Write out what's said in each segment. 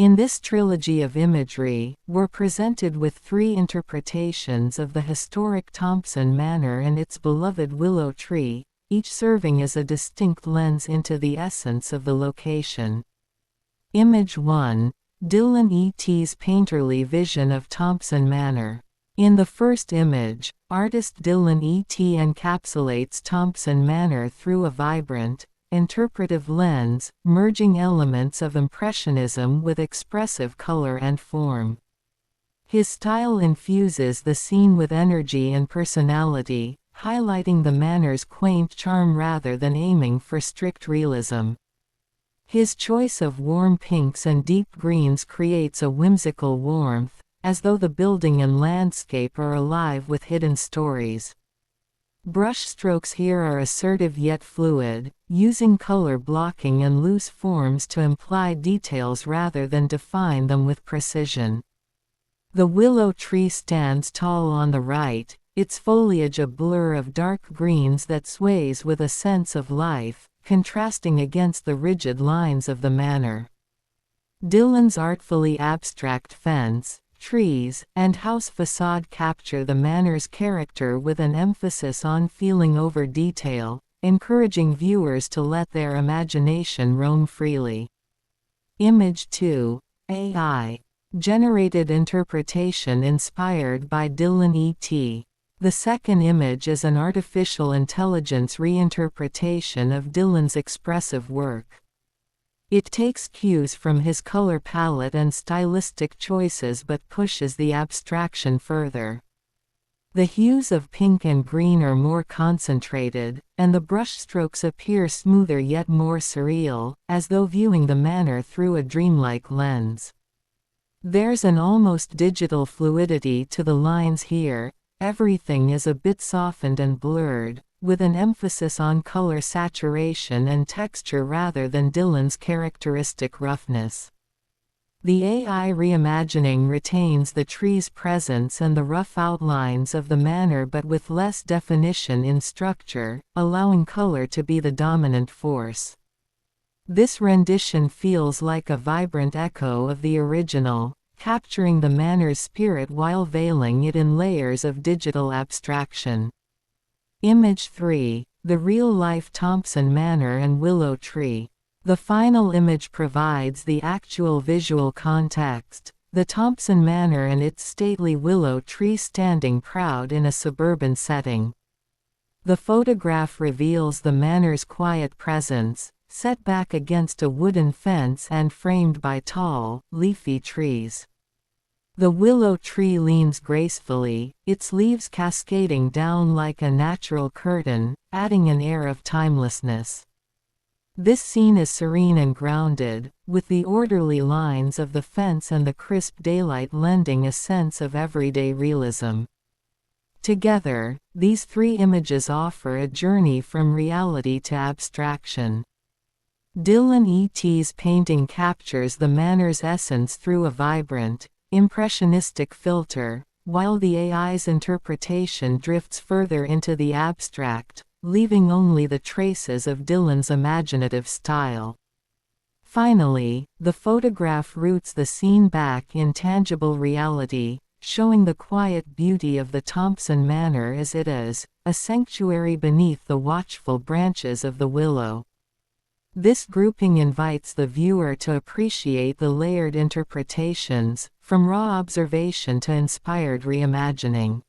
In this trilogy of imagery, we're presented with three interpretations of the historic Thompson Manor and its beloved willow tree, each serving as a distinct lens into the essence of the location. Image 1. Dylan E.T.'s painterly vision of Thompson Manor. In the first image, artist Dylan E.T. encapsulates Thompson Manor through a vibrant, interpretive lens, merging elements of Impressionism with expressive color and form. His style infuses the scene with energy and personality, highlighting the manor's quaint charm rather than aiming for strict realism. His choice of warm pinks and deep greens creates a whimsical warmth, as though the building and landscape are alive with hidden stories. Brushstrokes here are assertive yet fluid, using color blocking and loose forms to imply details rather than define them with precision. The willow tree stands tall on the right, its foliage a blur of dark greens that sways with a sense of life, contrasting against the rigid lines of the manor. Dylan's artfully abstract fence, trees, and house facade capture the manor's character with an emphasis on feeling over detail, encouraging viewers to let their imagination roam freely. Image 2. AI. Generated interpretation inspired by Dylan E.T. The second image is an artificial intelligence reinterpretation of Dylan's expressive work. It takes cues from his color palette and stylistic choices but pushes the abstraction further. The hues of pink and green are more concentrated, and the brushstrokes appear smoother yet more surreal, as though viewing the manor through a dreamlike lens. There's an almost digital fluidity to the lines here. Everything is a bit softened and blurred, with an emphasis on color saturation and texture rather than Dylan's characteristic roughness. The AI reimagining retains the tree's presence and the rough outlines of the manor but with less definition in structure, allowing color to be the dominant force. This rendition feels like a vibrant echo of the original, capturing the manor's spirit while veiling it in layers of digital abstraction. Image 3. The real-life Thompson Manor and willow tree. The final image provides the actual visual context, the Thompson Manor and its stately willow tree standing proud in a suburban setting. The photograph reveals the manor's quiet presence, set back against a wooden fence and framed by tall, leafy trees. The willow tree leans gracefully, its leaves cascading down like a natural curtain, adding an air of timelessness. This scene is serene and grounded, with the orderly lines of the fence and the crisp daylight lending a sense of everyday realism. Together, these three images offer a journey from reality to abstraction. Dylan E.T.'s painting captures the manor's essence through a vibrant, impressionistic filter, while the AI's interpretation drifts further into the abstract, leaving only the traces of Dylan's imaginative style. Finally, the photograph roots the scene back in tangible reality, showing the quiet beauty of the Thompson Manor as it is, a sanctuary beneath the watchful branches of the willow. This grouping invites the viewer to appreciate the layered interpretations, from raw observation to inspired reimagining.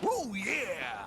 Oh yeah!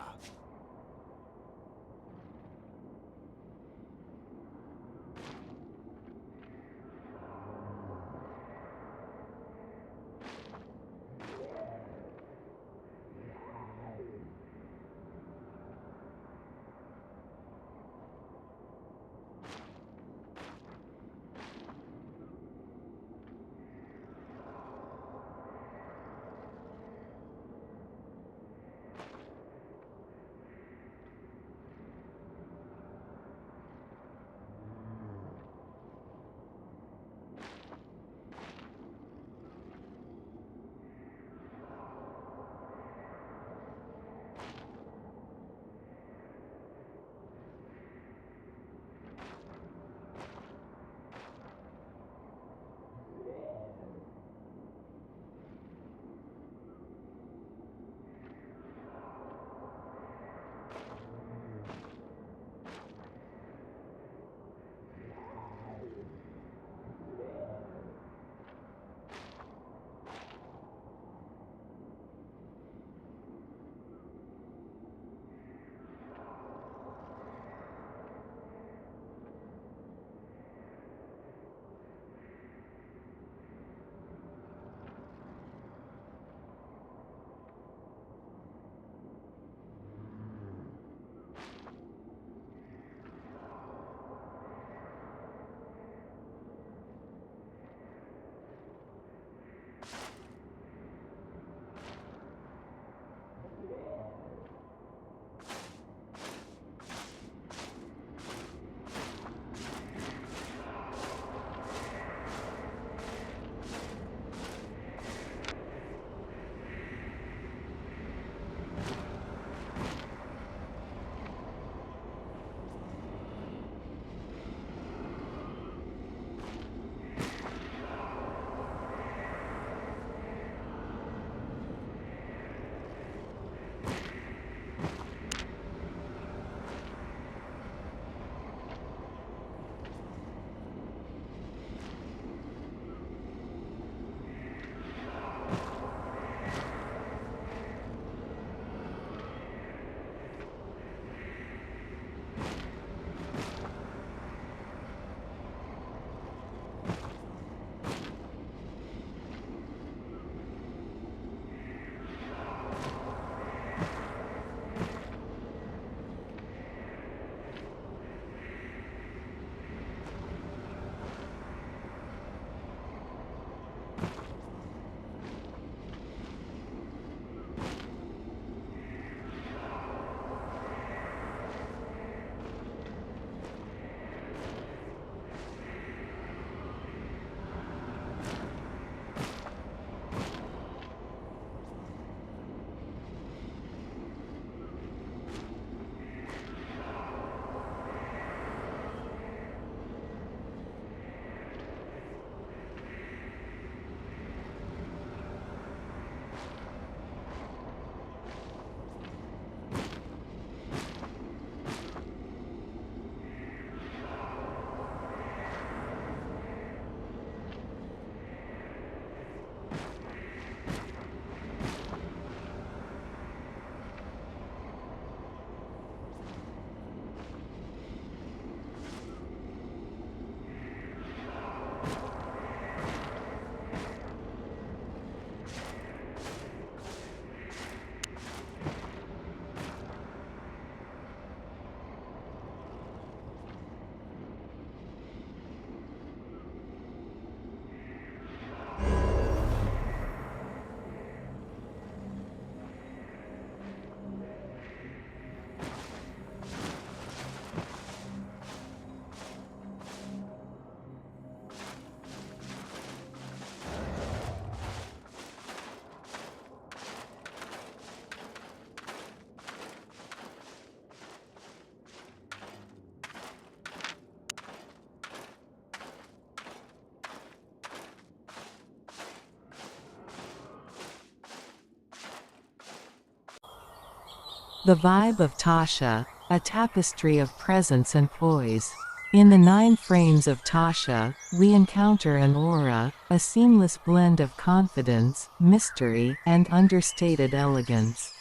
The vibe of Tasha, a tapestry of presence and poise. In the 9 frames of Tasha, we encounter an aura, a seamless blend of confidence, mystery, and understated elegance.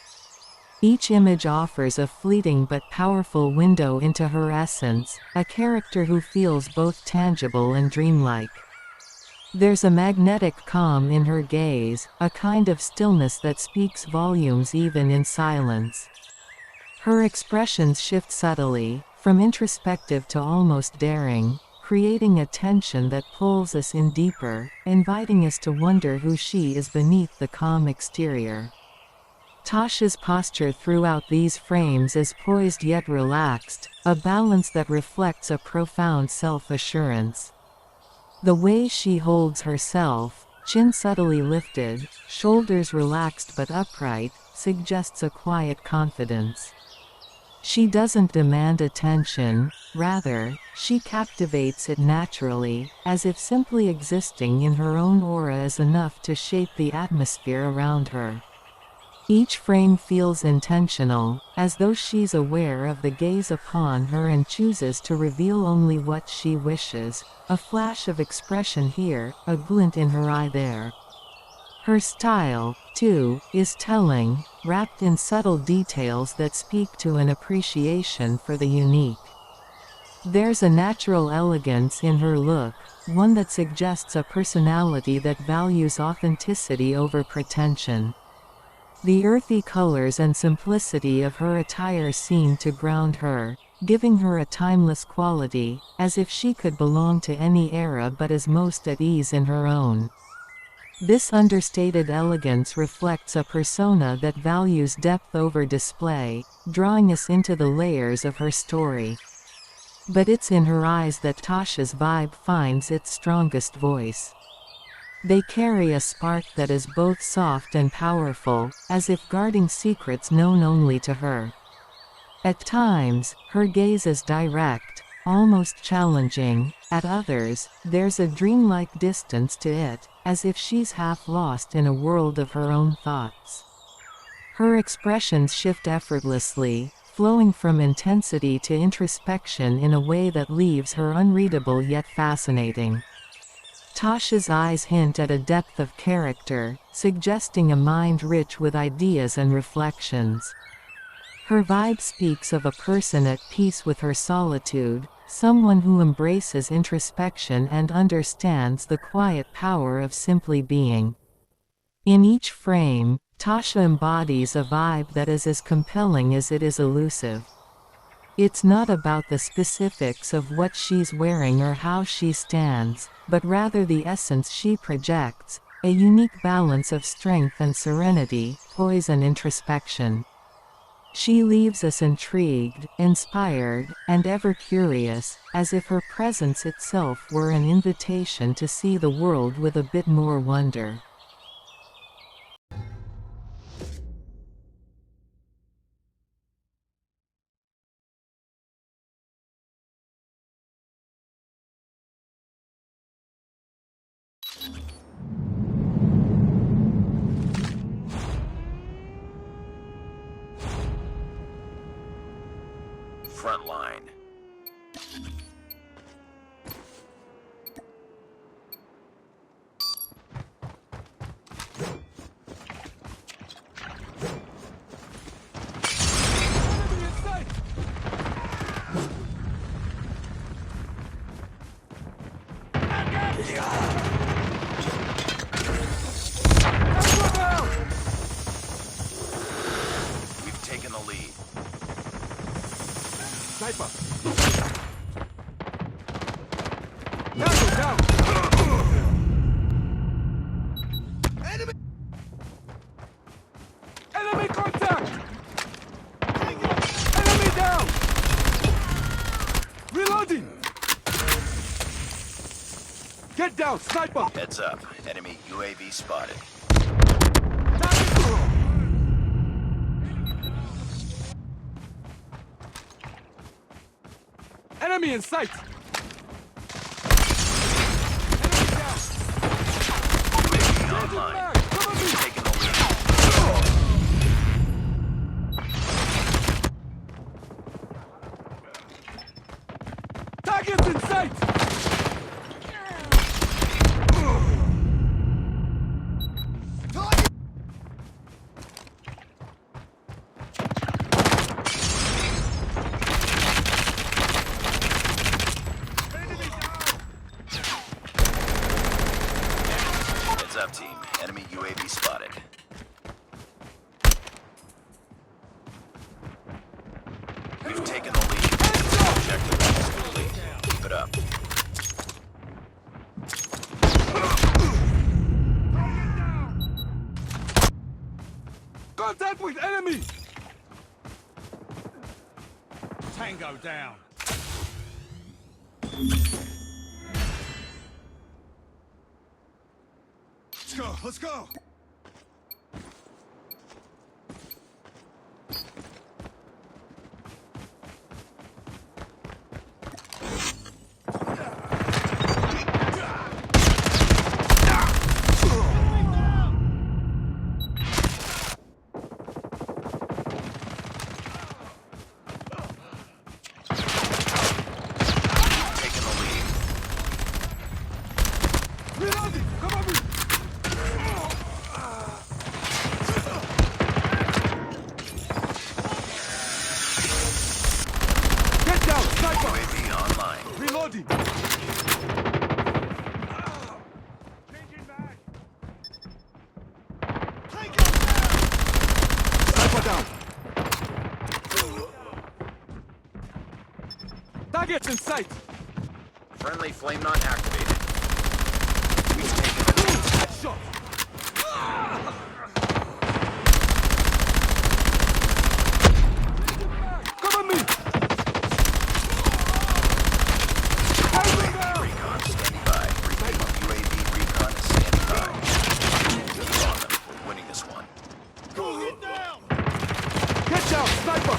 Each image offers a fleeting but powerful window into her essence, a character who feels both tangible and dreamlike. There's a magnetic calm in her gaze, a kind of stillness that speaks volumes even in silence. Her expressions shift subtly, from introspective to almost daring, creating a tension that pulls us in deeper, inviting us to wonder who she is beneath the calm exterior. Tasha's posture throughout these frames is poised yet relaxed, a balance that reflects a profound self-assurance. The way she holds herself, chin subtly lifted, shoulders relaxed but upright, suggests a quiet confidence. She doesn't demand attention, rather, she captivates it naturally, as if simply existing in her own aura is enough to shape the atmosphere around her. Each frame feels intentional, as though she's aware of the gaze upon her and chooses to reveal only what she wishes, a flash of expression here, a glint in her eye there. Her style, too, is telling, wrapped in subtle details that speak to an appreciation for the unique. There's a natural elegance in her look, one that suggests a personality that values authenticity over pretension. The earthy colors and simplicity of her attire seem to ground her, giving her a timeless quality, as if she could belong to any era but is most at ease in her own. This understated elegance reflects a persona that values depth over display, drawing us into the layers of her story. But it's in her eyes that Tasha's vibe finds its strongest voice. They carry a spark that is both soft and powerful, as if guarding secrets known only to her. At times, her gaze is direct, almost challenging; at others, there's a dreamlike distance to it, as if she's half lost in a world of her own thoughts. Her expressions shift effortlessly, flowing from intensity to introspection in a way that leaves her unreadable yet fascinating. Tasha's eyes hint at a depth of character, suggesting a mind rich with ideas and reflections. Her vibe speaks of a person at peace with her solitude, someone who embraces introspection and understands the quiet power of simply being. In each frame, Tasha embodies a vibe that is as compelling as it is elusive. It's not about the specifics of what she's wearing or how she stands, but rather the essence she projects, a unique balance of strength and serenity, poise and introspection. She leaves us intrigued, inspired, and ever curious, as if her presence itself were an invitation to see the world with a bit more wonder. Frontline. We've taken the lead. Sniper! Down! Enemy! Enemy contact! Enemy down! Reloading! Get down, sniper! Heads up. Enemy UAV spotted. Enemy in sight! UAV online. We've taken the lead. Targets in sight! taking the lead. Objective almost complete. Keep it up. Contact with enemy! Tango down. Let's go, let's go! Taking the lead. Reloading! Come on, me! Get down! Sniper! UAV online. Reloading! Sniper down! Targets in sight! Friendly flame not activated. We've taken the lead. Shot! Cover me! Recon standing by. Repeat, UAV recon is standing by. You're on them. We're winning this one. Get down! Sniper!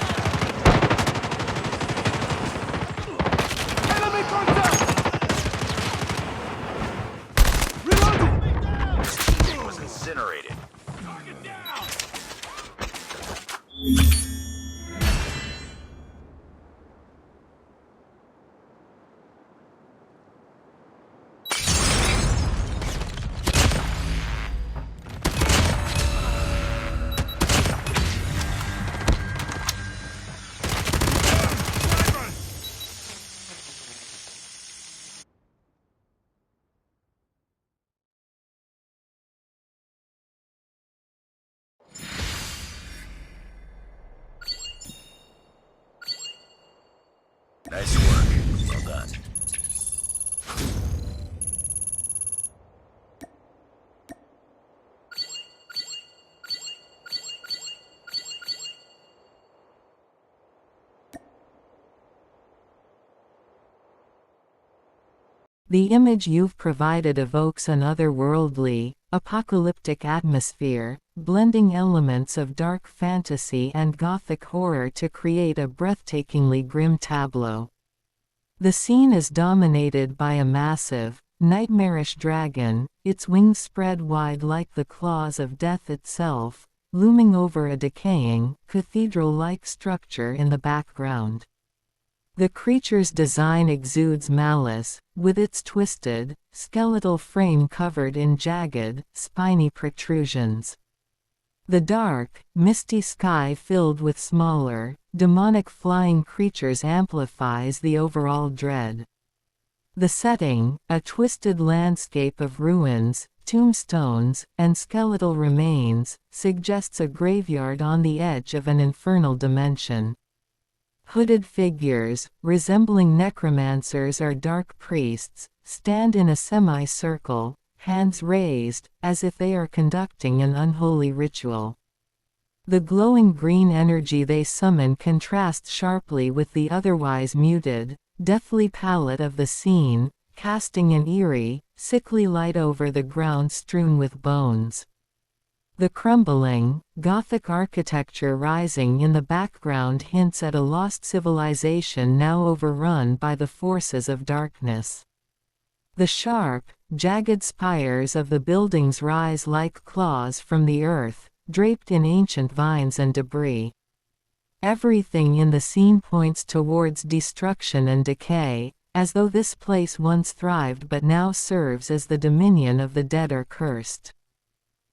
Enemy contact! Reloading! This teammate was incinerated. Nice work. Well done. The image you've provided evokes an otherworldly, apocalyptic atmosphere, blending elements of dark fantasy and gothic horror to create a breathtakingly grim tableau. The scene is dominated by a massive, nightmarish dragon, its wings spread wide like the claws of death itself, looming over a decaying, cathedral-like structure in the background. The creature's design exudes malice, with its twisted, skeletal frame covered in jagged, spiny protrusions. The dark, misty sky filled with smaller, demonic flying creatures amplifies the overall dread. The setting, a twisted landscape of ruins, tombstones, and skeletal remains, suggests a graveyard on the edge of an infernal dimension. Hooded figures, resembling necromancers or dark priests, stand in a semicircle, hands raised, as if they are conducting an unholy ritual. The glowing green energy they summon contrasts sharply with the otherwise muted, deathly palette of the scene, casting an eerie, sickly light over the ground strewn with bones. The crumbling, Gothic architecture rising in the background hints at a lost civilization now overrun by the forces of darkness. The sharp, jagged spires of the buildings rise like claws from the earth, draped in ancient vines and debris. Everything in the scene points towards destruction and decay, as though this place once thrived but now serves as the dominion of the dead or cursed.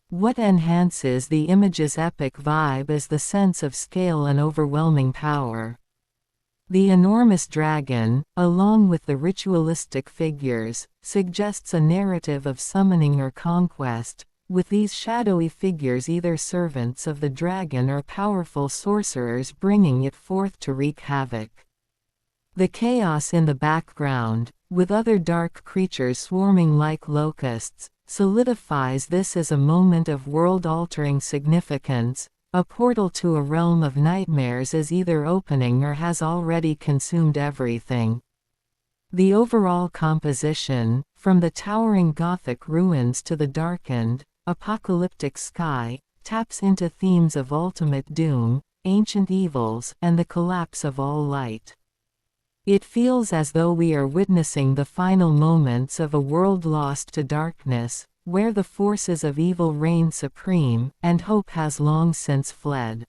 What enhances the image's epic vibe is the sense of scale and overwhelming power. The enormous dragon, along with the ritualistic figures, suggests a narrative of summoning or conquest, with these shadowy figures either servants of the dragon or powerful sorcerers bringing it forth to wreak havoc. The chaos in the background, with other dark creatures swarming like locusts, solidifies this as a moment of world-altering significance. A portal to a realm of nightmares is either opening or has already consumed everything. The overall composition, from the towering Gothic ruins to the darkened, apocalyptic sky, taps into themes of ultimate doom, ancient evils, and the collapse of all light. It feels as though we are witnessing the final moments of a world lost to darkness, where the forces of evil reign supreme, and hope has long since fled.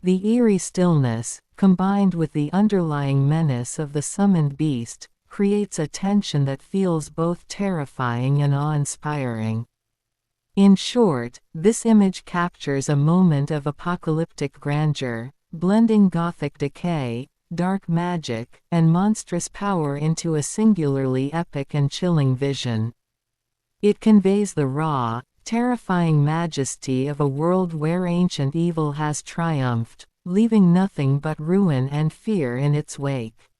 The eerie stillness, combined with the underlying menace of the summoned beast, creates a tension that feels both terrifying and awe-inspiring. In short, this image captures a moment of apocalyptic grandeur, blending Gothic decay, dark magic, and monstrous power into a singularly epic and chilling vision. It conveys the raw, terrifying majesty of a world where ancient evil has triumphed, leaving nothing but ruin and fear in its wake.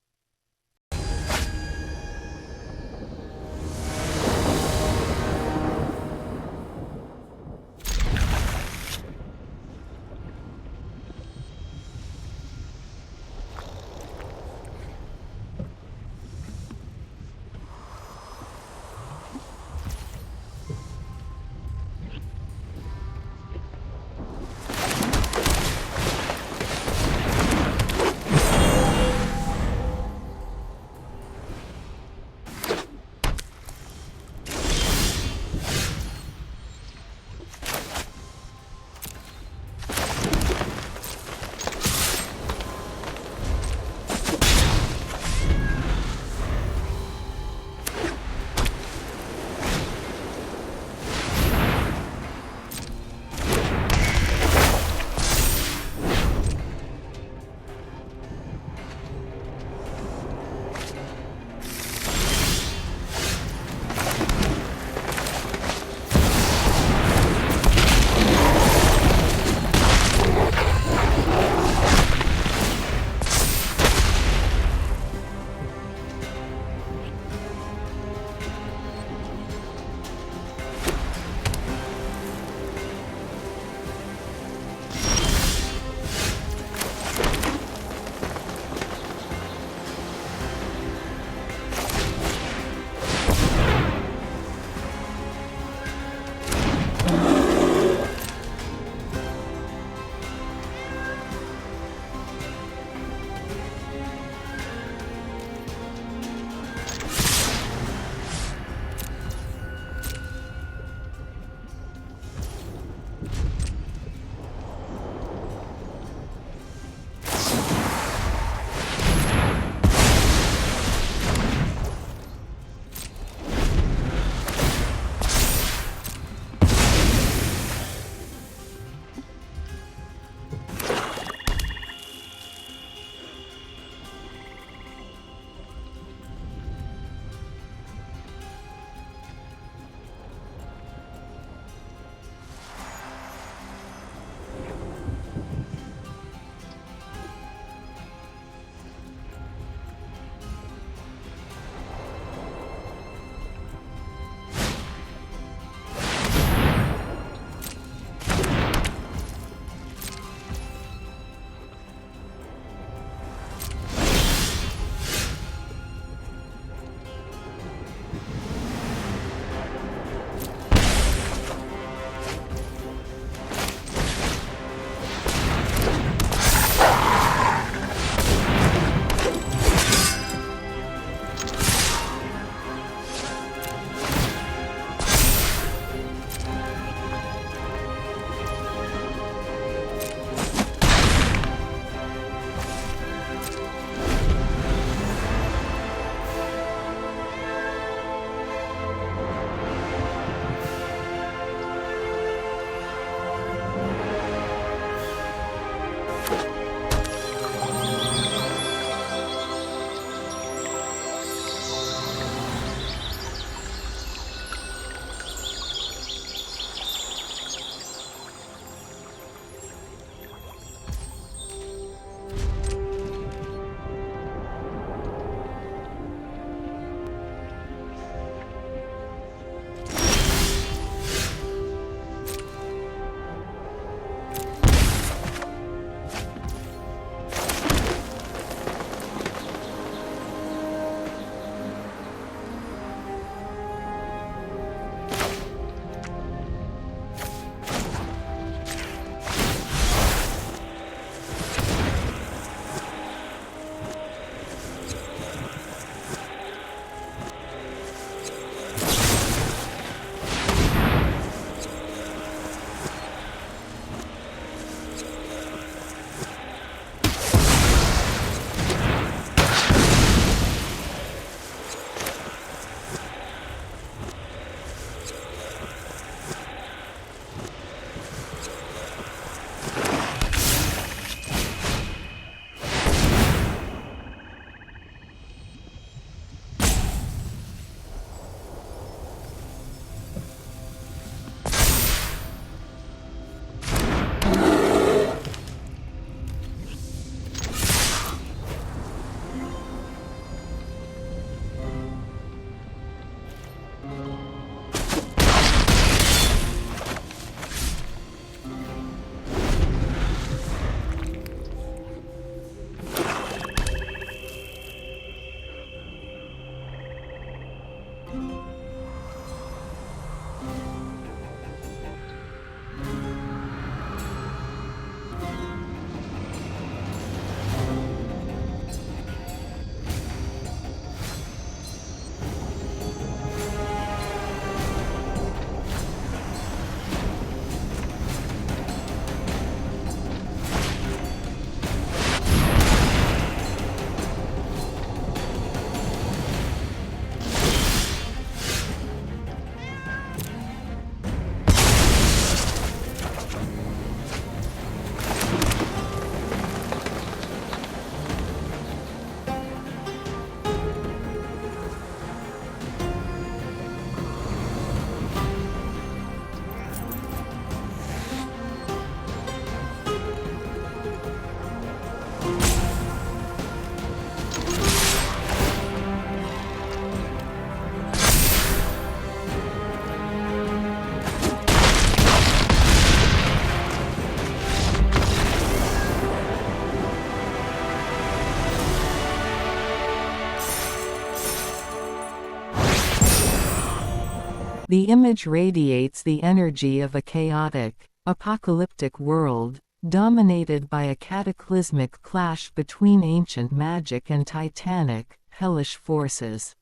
The image radiates the energy of a chaotic, apocalyptic world, dominated by a cataclysmic clash between ancient magic and titanic, hellish forces.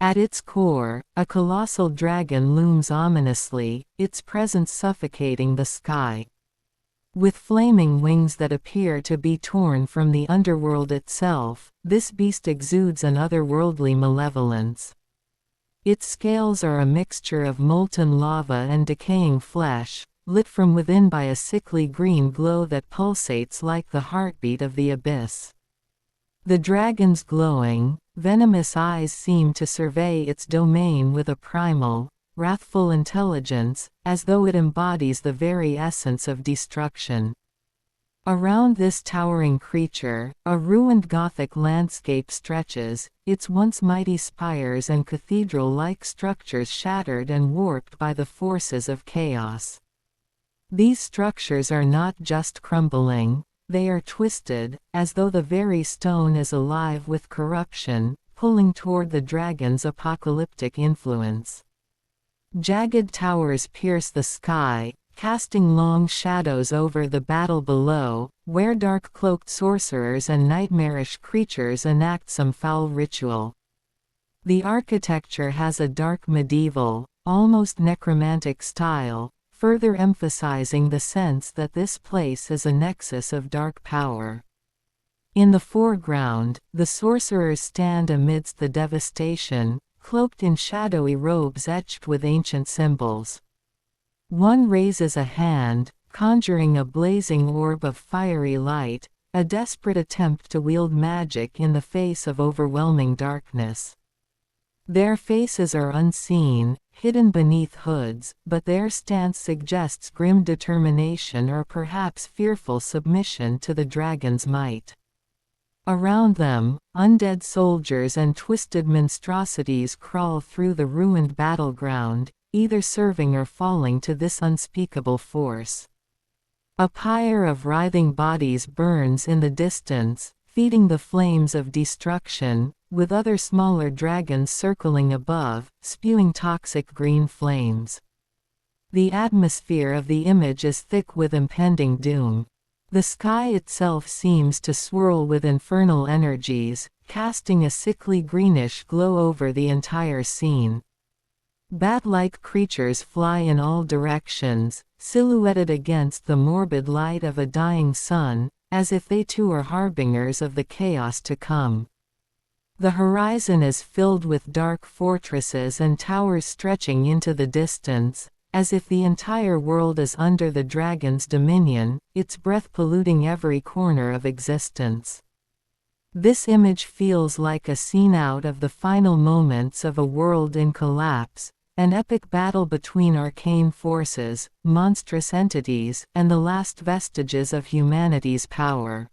At its core, a colossal dragon looms ominously, its presence suffocating the sky. With flaming wings that appear to be torn from the underworld itself, this beast exudes an otherworldly malevolence. Its scales are a mixture of molten lava and decaying flesh, lit from within by a sickly green glow that pulsates like the heartbeat of the abyss. The dragon's glowing, venomous eyes seem to survey its domain with a primal, wrathful intelligence, as though it embodies the very essence of destruction. Around this towering creature, a ruined Gothic landscape stretches, its once mighty spires and cathedral-like structures shattered and warped by the forces of chaos. These structures are not just crumbling, they are twisted, as though the very stone is alive with corruption, pulling toward the dragon's apocalyptic influence. Jagged towers pierce the sky, casting long shadows over the battle below, where dark-cloaked sorcerers and nightmarish creatures enact some foul ritual. The architecture has a dark medieval, almost necromantic style, further emphasizing the sense that this place is a nexus of dark power. In the foreground, the sorcerers stand amidst the devastation, cloaked in shadowy robes etched with ancient symbols. One raises a hand, conjuring a blazing orb of fiery light, a desperate attempt to wield magic in the face of overwhelming darkness. Their faces are unseen, hidden beneath hoods, but their stance suggests grim determination or perhaps fearful submission to the dragon's might. Around them, undead soldiers and twisted monstrosities crawl through the ruined battleground, either serving or falling to this unspeakable force. A pyre of writhing bodies burns in the distance, feeding the flames of destruction, with other smaller dragons circling above, spewing toxic green flames. The atmosphere of the image is thick with impending doom. The sky itself seems to swirl with infernal energies, casting a sickly greenish glow over the entire scene. Bat-like creatures fly in all directions, silhouetted against the morbid light of a dying sun, as if they too are harbingers of the chaos to come. The horizon is filled with dark fortresses and towers stretching into the distance, as if the entire world is under the dragon's dominion, its breath polluting every corner of existence. This image feels like a scene out of the final moments of a world in collapse, an epic battle between arcane forces, monstrous entities, and the last vestiges of humanity's power.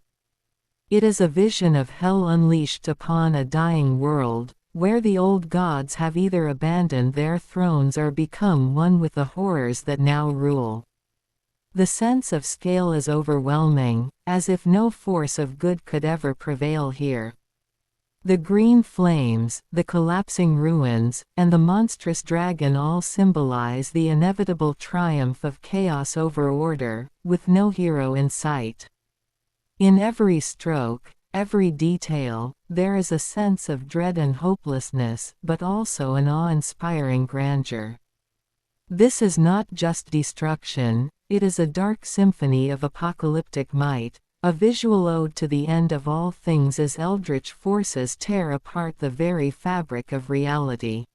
It is a vision of hell unleashed upon a dying world, where the old gods have either abandoned their thrones or become one with the horrors that now rule. The sense of scale is overwhelming, as if no force of good could ever prevail here. The green flames, the collapsing ruins, and the monstrous dragon all symbolize the inevitable triumph of chaos over order, with no hero in sight. In every stroke, every detail, there is a sense of dread and hopelessness, but also an awe-inspiring grandeur. This is not just destruction, it is a dark symphony of apocalyptic might, a visual ode to the end of all things as eldritch forces tear apart the very fabric of reality.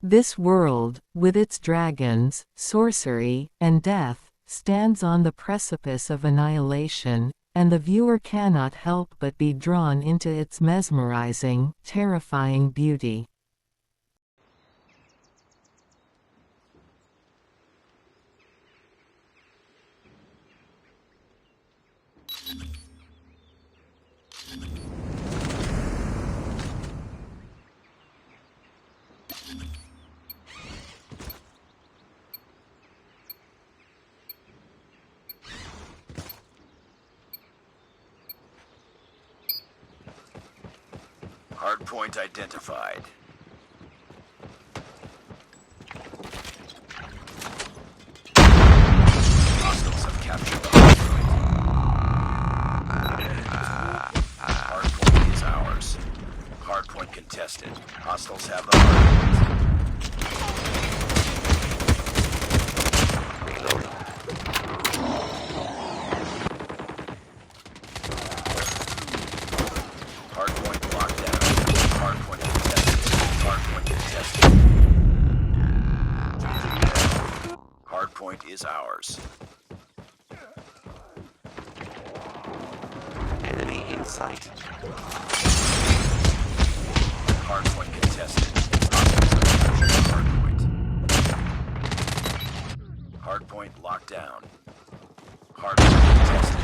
This world, with its dragons, sorcery, and death, stands on the precipice of annihilation, and the viewer cannot help but be drawn into its mesmerizing, terrifying beauty. Hardpoint identified. contested. Hostiles have the hard Reloading. Hardpoint locked down. Hardpoint contested. Hardpoint contested. Hardpoint is ours. Enemy in sight. Hardpoint contested. Hostiles have captured the hardpoint. Hardpoint locked down. Hardpoint contested.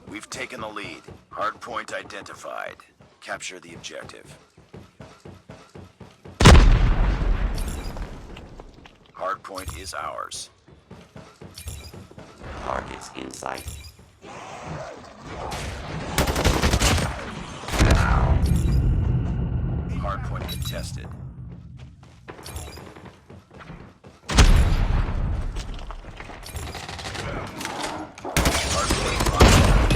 We've taken the lead. Hardpoint identified. Capture the objective. Hardpoint is ours. Targets in sight. Hardpoint contested. Hardpoint locked down.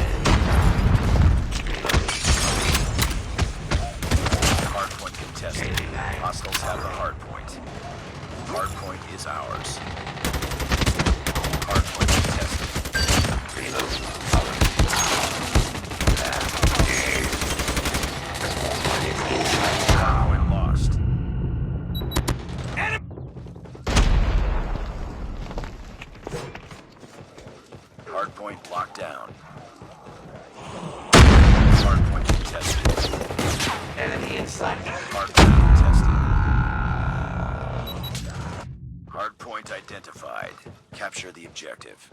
Hardpoint contested. Hostiles have the hardpoint. Hardpoint is ours. Hardpoint contested. Hardpoint lost. Hardpoint locked down. Hardpoint contested. Enemy in sight. Hardpoint contested. Hardpoint identified. Capture the objective.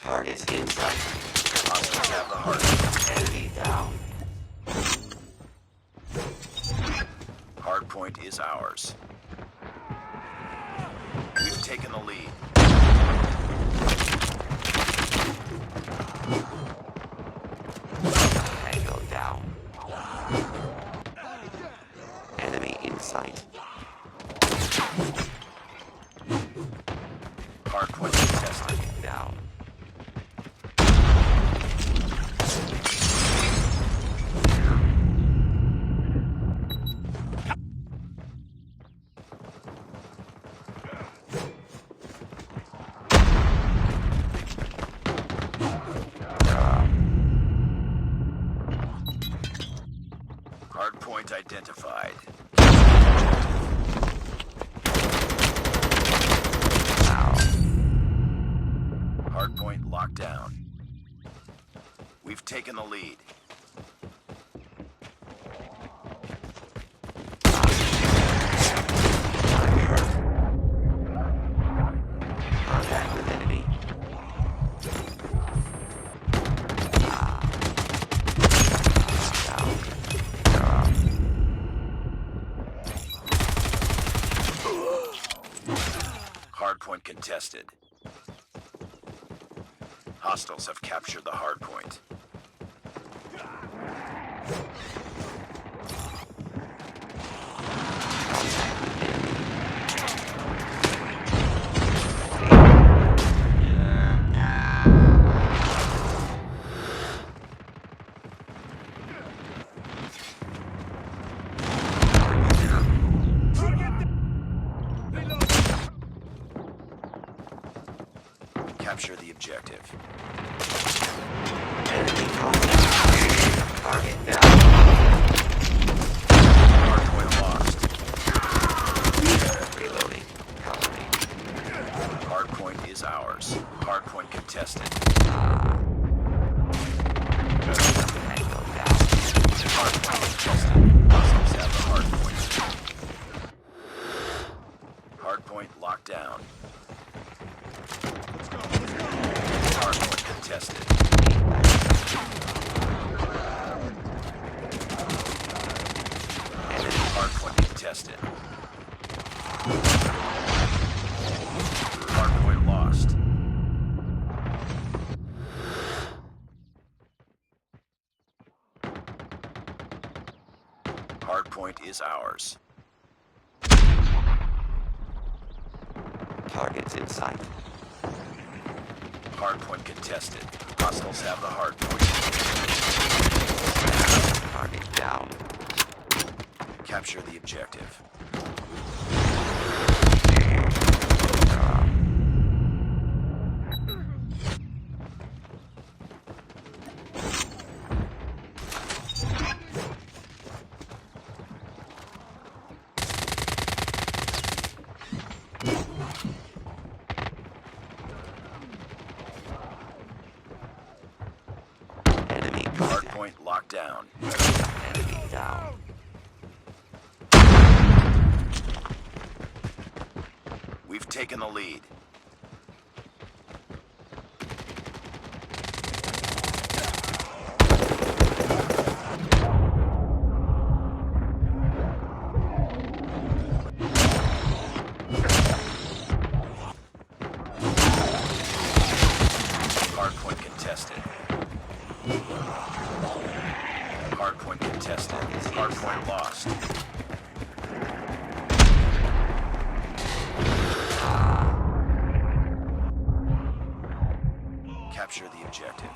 Targets in sight. Hostiles have the hardpoint. Enemy down. Hardpoint is ours. We've taken the lead. Tango down. Enemy in sight. Hardpoint contested. Down. Hardpoint identified. Hardpoint locked down. We've taken the lead. Contact with enemy. Hardpoint contested. Hostiles have captured the hardpoint. Capture the objective. Enemy contact. Target down. Hardpoint lost. Reloading. Cover me. Hardpoint is ours. Hardpoint contested. Tango down. Hardpoint contested. Hostiles have the hardpoint. Hardpoint locked down. Hardpoint contested. Hardpoint contested. Hardpoint point is ours. Targets in sight. Hardpoint contested. Hostiles have the hardpoint. Target down. Capture the objective. Enemy contact. Hardpoint locked down. Enemy down. We've taken the lead. Hardpoint contested. Hardpoint contested. Hardpoint lost. Capture the objective.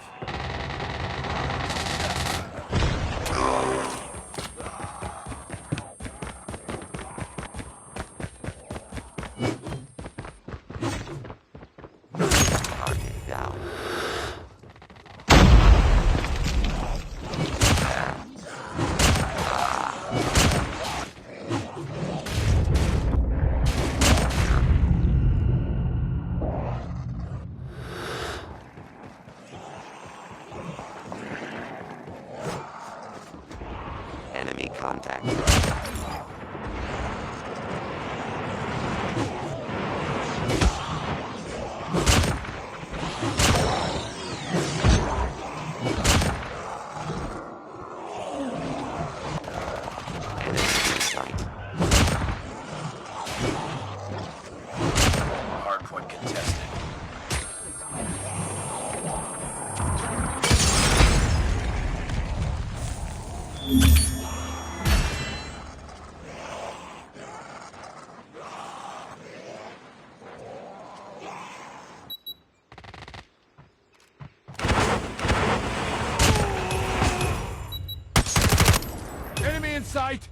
Target down. Enemy contact. Enemy in sight. Hardpoint contested. Enemy in sight!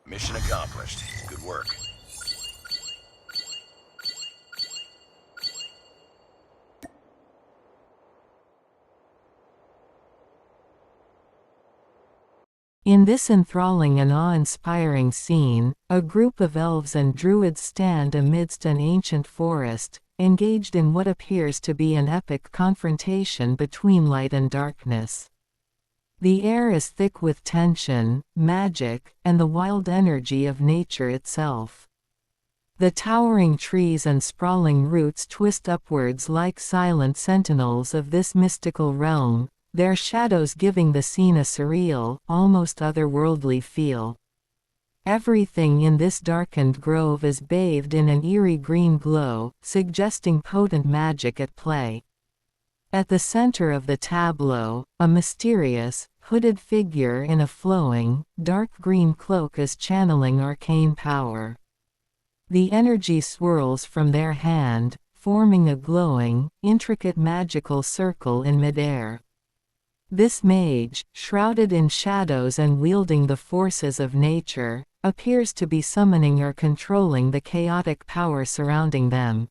Mission accomplished. Good work. In this enthralling and awe-inspiring scene, a group of elves and druids stand amidst an ancient forest, engaged in what appears to be an epic confrontation between light and darkness. The air is thick with tension, magic, and the wild energy of nature itself. The towering trees and sprawling roots twist upwards like silent sentinels of this mystical realm, their shadows giving the scene a surreal, almost otherworldly feel. Everything in this darkened grove is bathed in an eerie green glow, suggesting potent magic at play. At the center of the tableau, a mysterious, hooded figure in a flowing, dark green cloak is channeling arcane power. The energy swirls from their hand, forming a glowing, intricate magical circle in midair. This mage, shrouded in shadows and wielding the forces of nature, appears to be summoning or controlling the chaotic power surrounding them.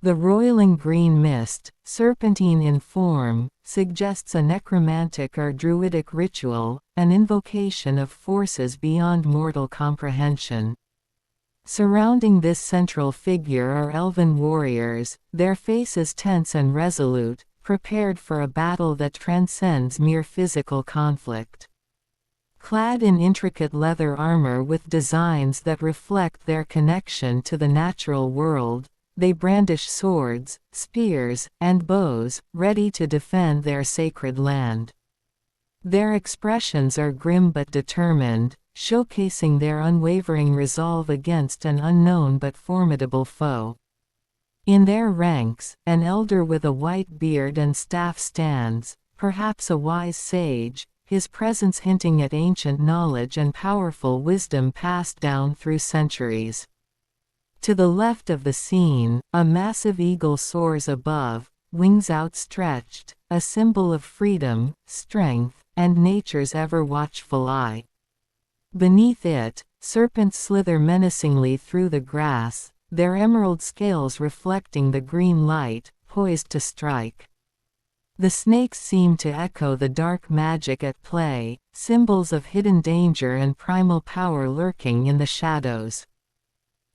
The roiling green mist, serpentine in form, suggests a necromantic or druidic ritual, an invocation of forces beyond mortal comprehension. Surrounding this central figure are elven warriors, their faces tense and resolute, prepared for a battle that transcends mere physical conflict. Clad in intricate leather armor with designs that reflect their connection to the natural world, they brandish swords, spears, and bows, ready to defend their sacred land. Their expressions are grim but determined, showcasing their unwavering resolve against an unknown but formidable foe. In their ranks, an elder with a white beard and staff stands, perhaps a wise sage, his presence hinting at ancient knowledge and powerful wisdom passed down through centuries. To the left of the scene, a massive eagle soars above, wings outstretched, a symbol of freedom, strength, and nature's ever-watchful eye. Beneath it, serpents slither menacingly through the grass, their emerald scales reflecting the green light, poised to strike. The snakes seem to echo the dark magic at play, symbols of hidden danger and primal power lurking in the shadows.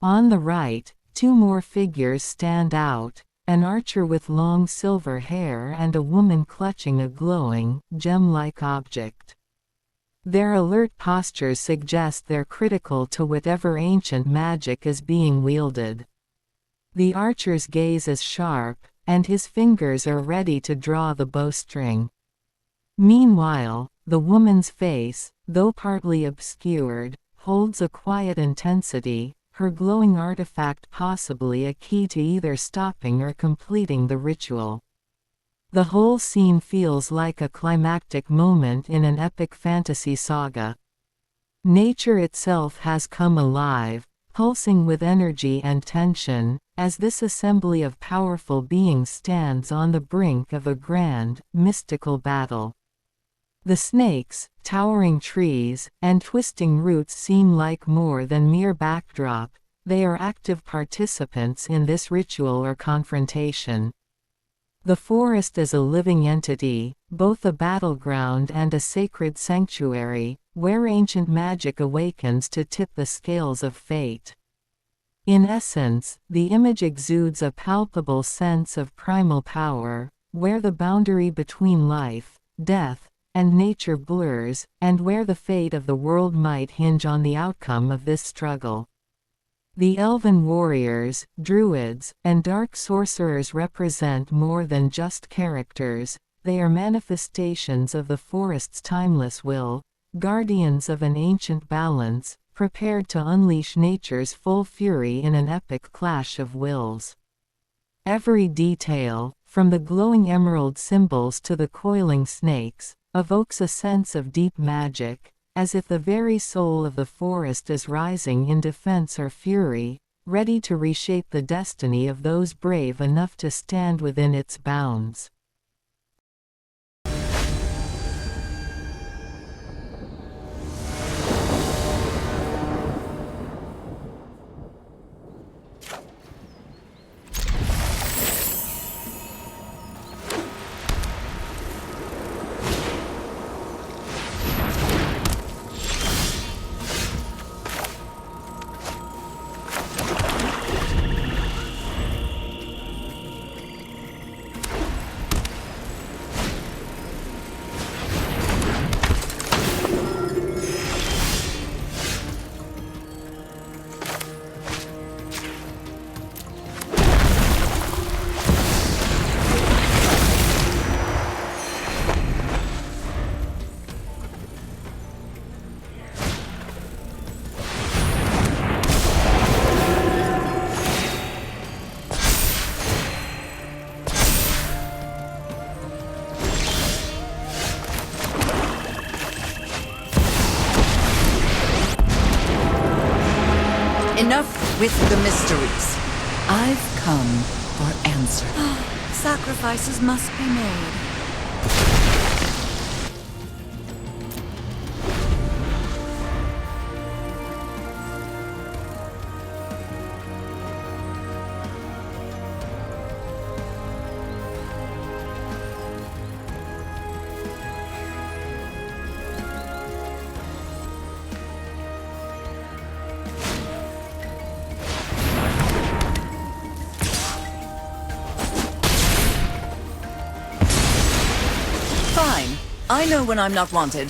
On the right, two more figures stand out, an archer with long silver hair and a woman clutching a glowing, gem-like object. Their alert postures suggest they're critical to whatever ancient magic is being wielded. The archer's gaze is sharp, and his fingers are ready to draw the bowstring. Meanwhile, the woman's face, though partly obscured, holds a quiet intensity, her glowing artifact possibly a key to either stopping or completing the ritual. The whole scene feels like a climactic moment in an epic fantasy saga. Nature itself has come alive, pulsing with energy and tension, as this assembly of powerful beings stands on the brink of a grand, mystical battle. The snakes, towering trees, and twisting roots seem like more than mere backdrop, they are active participants in this ritual or confrontation. The forest is a living entity, both a battleground and a sacred sanctuary, where ancient magic awakens to tip the scales of fate. In essence, the image exudes a palpable sense of primal power, where the boundary between life, death, and nature blurs, and where the fate of the world might hinge on the outcome of this struggle. The elven warriors, druids, and dark sorcerers represent more than just characters, they are manifestations of the forest's timeless will, guardians of an ancient balance, prepared to unleash nature's full fury in an epic clash of wills. Every detail, from the glowing emerald symbols to the coiling snakes, evokes a sense of deep magic, as if the very soul of the forest is rising in defense or fury, ready to reshape the destiny of those brave enough to stand within its bounds. Enough with the mysteries. I've come for answers. Sacrifices must be made. Fine. I know when I'm not wanted.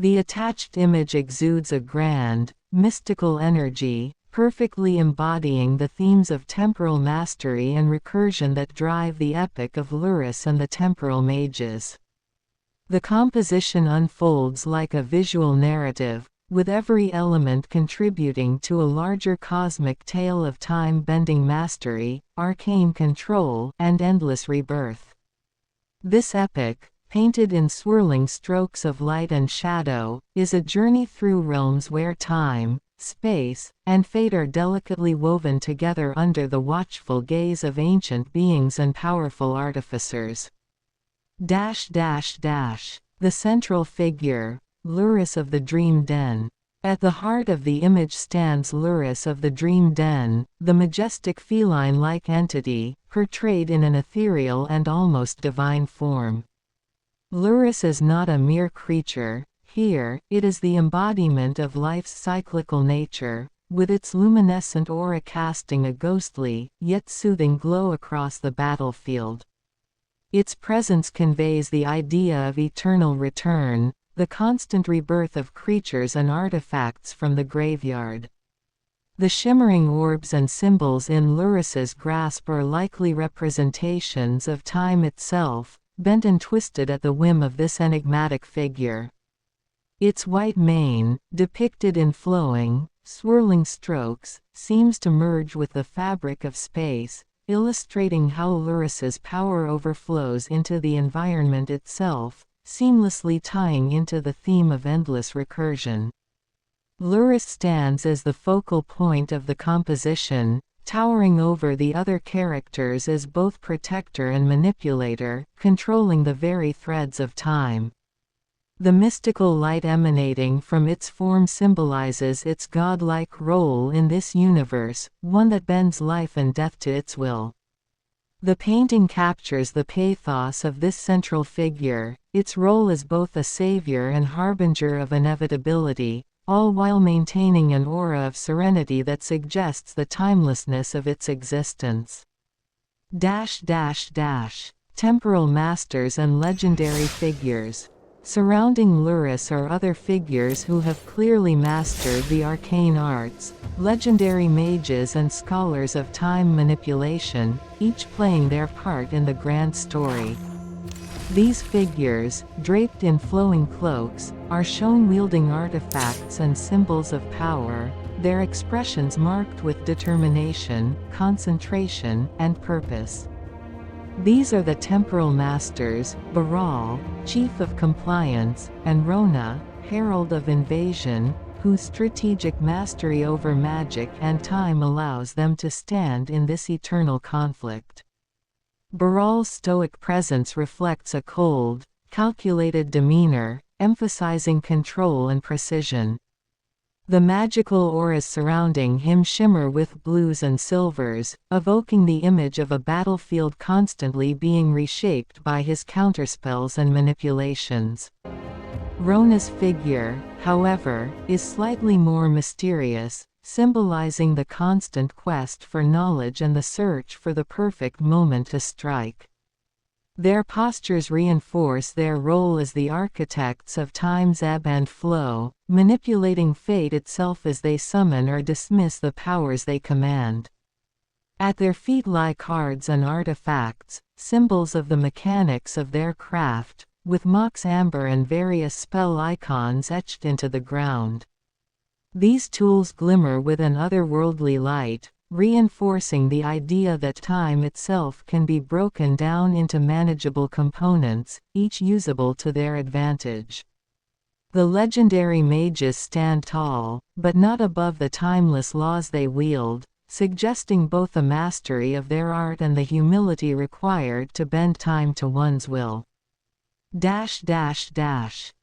The attached image exudes a grand, mystical energy, perfectly embodying the themes of temporal mastery and recursion that drive the epic of Lurrus and the temporal mages. The composition unfolds like a visual narrative, with every element contributing to a larger cosmic tale of time-bending mastery, arcane control, and endless rebirth. This epic, painted in swirling strokes of light and shadow, is a journey through realms where time, space, and fate are delicately woven together under the watchful gaze of ancient beings and powerful artificers. The central figure, Lurrus of the Dream Den. At the heart of the image stands Lurrus of the Dream Den, the majestic feline-like entity, portrayed in an ethereal and almost divine form. Lurrus is not a mere creature. Here, it is the embodiment of life's cyclical nature, with its luminescent aura casting a ghostly, yet soothing glow across the battlefield. Its presence conveys the idea of eternal return, the constant rebirth of creatures and artifacts from the graveyard. The shimmering orbs and symbols in Lurrus's grasp are likely representations of time itself, bent and twisted at the whim of this enigmatic figure. Its white mane, depicted in flowing, swirling strokes, seems to merge with the fabric of space, illustrating how Lurrus's power overflows into the environment itself, seamlessly tying into the theme of endless recursion. Lurrus stands as the focal point of the composition, towering over the other characters as both protector and manipulator, controlling the very threads of time. The mystical light emanating from its form symbolizes its godlike role in this universe, one that bends life and death to its will. The painting captures the pathos of this central figure, its role as both a savior and harbinger of inevitability, all while maintaining an aura of serenity that suggests the timelessness of its existence. Temporal masters and legendary figures. Surrounding Lurrus are other figures who have clearly mastered the arcane arts, legendary mages and scholars of time manipulation, each playing their part in the grand story. These figures, draped in flowing cloaks, are shown wielding artifacts and symbols of power, their expressions marked with determination, concentration, and purpose. These are the temporal masters, Baral, chief of compliance, and Rona, herald of invasion, whose strategic mastery over magic and time allows them to stand in this eternal conflict. Baral's stoic presence reflects a cold, calculated demeanor, emphasizing control and precision. The magical auras surrounding him shimmer with blues and silvers, evoking the image of a battlefield constantly being reshaped by his counterspells and manipulations. Rona's figure, however, is slightly more mysterious, symbolizing the constant quest for knowledge and the search for the perfect moment to strike. Their postures reinforce their role as the architects of time's ebb and flow, manipulating fate itself as they summon or dismiss the powers they command. At their feet lie cards and artifacts, symbols of the mechanics of their craft, with mox amber and various spell icons etched into the ground. These tools glimmer with an otherworldly light, reinforcing the idea that time itself can be broken down into manageable components, each usable to their advantage. The legendary mages stand tall, but not above the timeless laws they wield, suggesting both the mastery of their art and the humility required to bend time to one's will.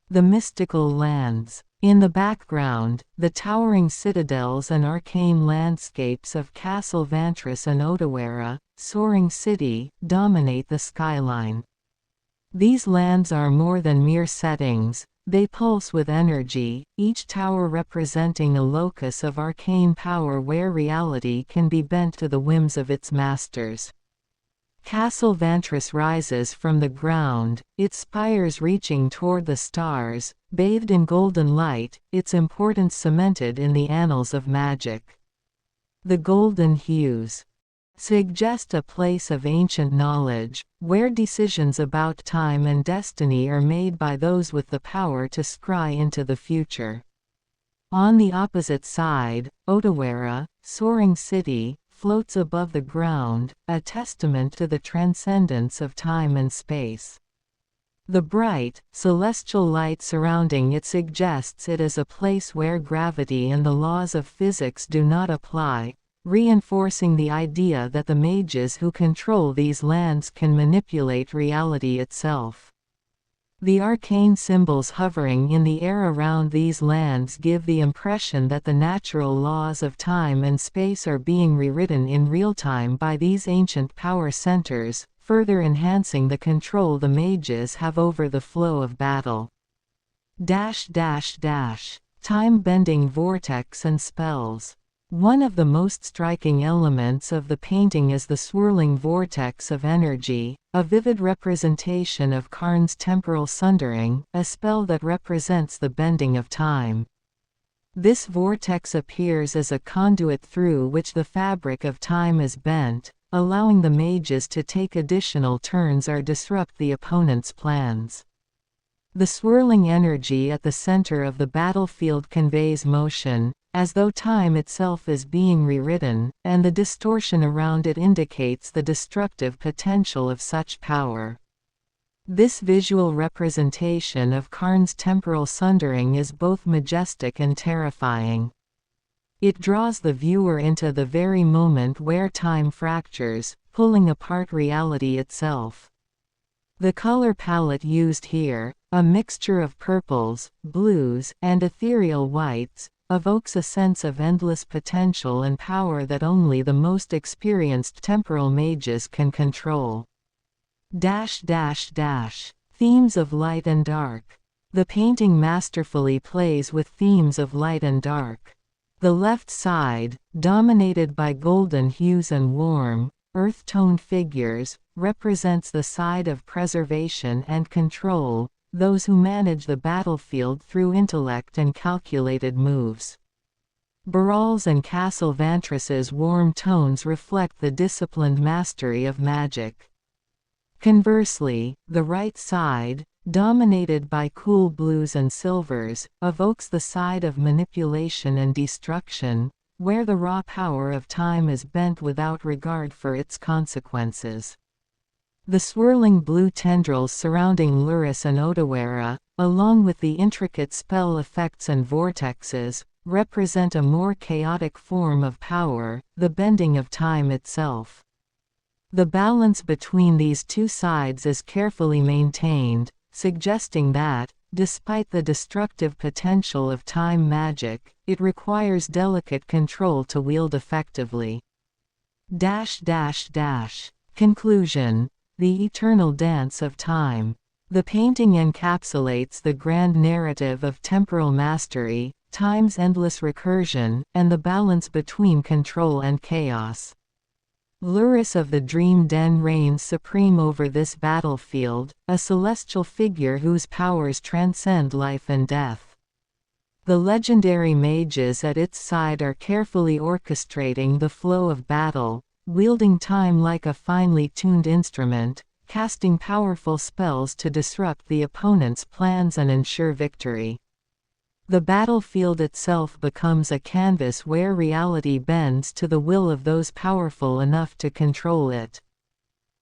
The mystical lands. In the background, the towering citadels and arcane landscapes of Castle Vantris and Otawara, Soaring City, dominate the skyline. These lands are more than mere settings, they pulse with energy, each tower representing a locus of arcane power where reality can be bent to the whims of its masters. Castle Vantris rises from the ground, its spires reaching toward the stars, bathed in golden light, its importance cemented in the annals of magic. The golden hues suggest a place of ancient knowledge, where decisions about time and destiny are made by those with the power to scry into the future. On the opposite side, Otawara, soaring city, floats above the ground, a testament to the transcendence of time and space. The bright, celestial light surrounding it suggests it is a place where gravity and the laws of physics do not apply, reinforcing the idea that the mages who control these lands can manipulate reality itself. The arcane symbols hovering in the air around these lands give the impression that the natural laws of time and space are being rewritten in real time by these ancient power centers, further enhancing the control the mages have over the flow of battle. Time-bending vortex and spells. One of the most striking elements of the painting is the swirling vortex of energy, a vivid representation of Karn's temporal sundering, a spell that represents the bending of time. This vortex appears as a conduit through which the fabric of time is bent, allowing the mages to take additional turns or disrupt the opponent's plans. The swirling energy at the center of the battlefield conveys motion, as though time itself is being rewritten, and the distortion around it indicates the destructive potential of such power. This visual representation of Karn's temporal sundering is both majestic and terrifying. It draws the viewer into the very moment where time fractures, pulling apart reality itself. The color palette used here, a mixture of purples, blues, and ethereal whites, evokes a sense of endless potential and power that only the most experienced temporal mages can control. Themes of light and dark. The painting masterfully plays with themes of light and dark. The left side, dominated by golden hues and warm, earth-toned figures, represents the side of preservation and control, those who manage the battlefield through intellect and calculated moves. Baral's and Castle Vantris's warm tones reflect the disciplined mastery of magic. Conversely, the right side, dominated by cool blues and silvers, evokes the side of manipulation and destruction, where the raw power of time is bent without regard for its consequences. The swirling blue tendrils surrounding Luris and Otawara, along with the intricate spell effects and vortexes, represent a more chaotic form of power, the bending of time itself. The balance between these two sides is carefully maintained, suggesting that, despite the destructive potential of time magic, it requires delicate control to wield effectively. Conclusion. The eternal dance of time. The painting encapsulates the grand narrative of temporal mastery, time's endless recursion, and the balance between control and chaos. Luris of the Dream Den reigns supreme over this battlefield, a celestial figure whose powers transcend life and death. The legendary mages at its side are carefully orchestrating the flow of battle, wielding time like a finely tuned instrument, casting powerful spells to disrupt the opponent's plans and ensure victory. The battlefield itself becomes a canvas where reality bends to the will of those powerful enough to control it.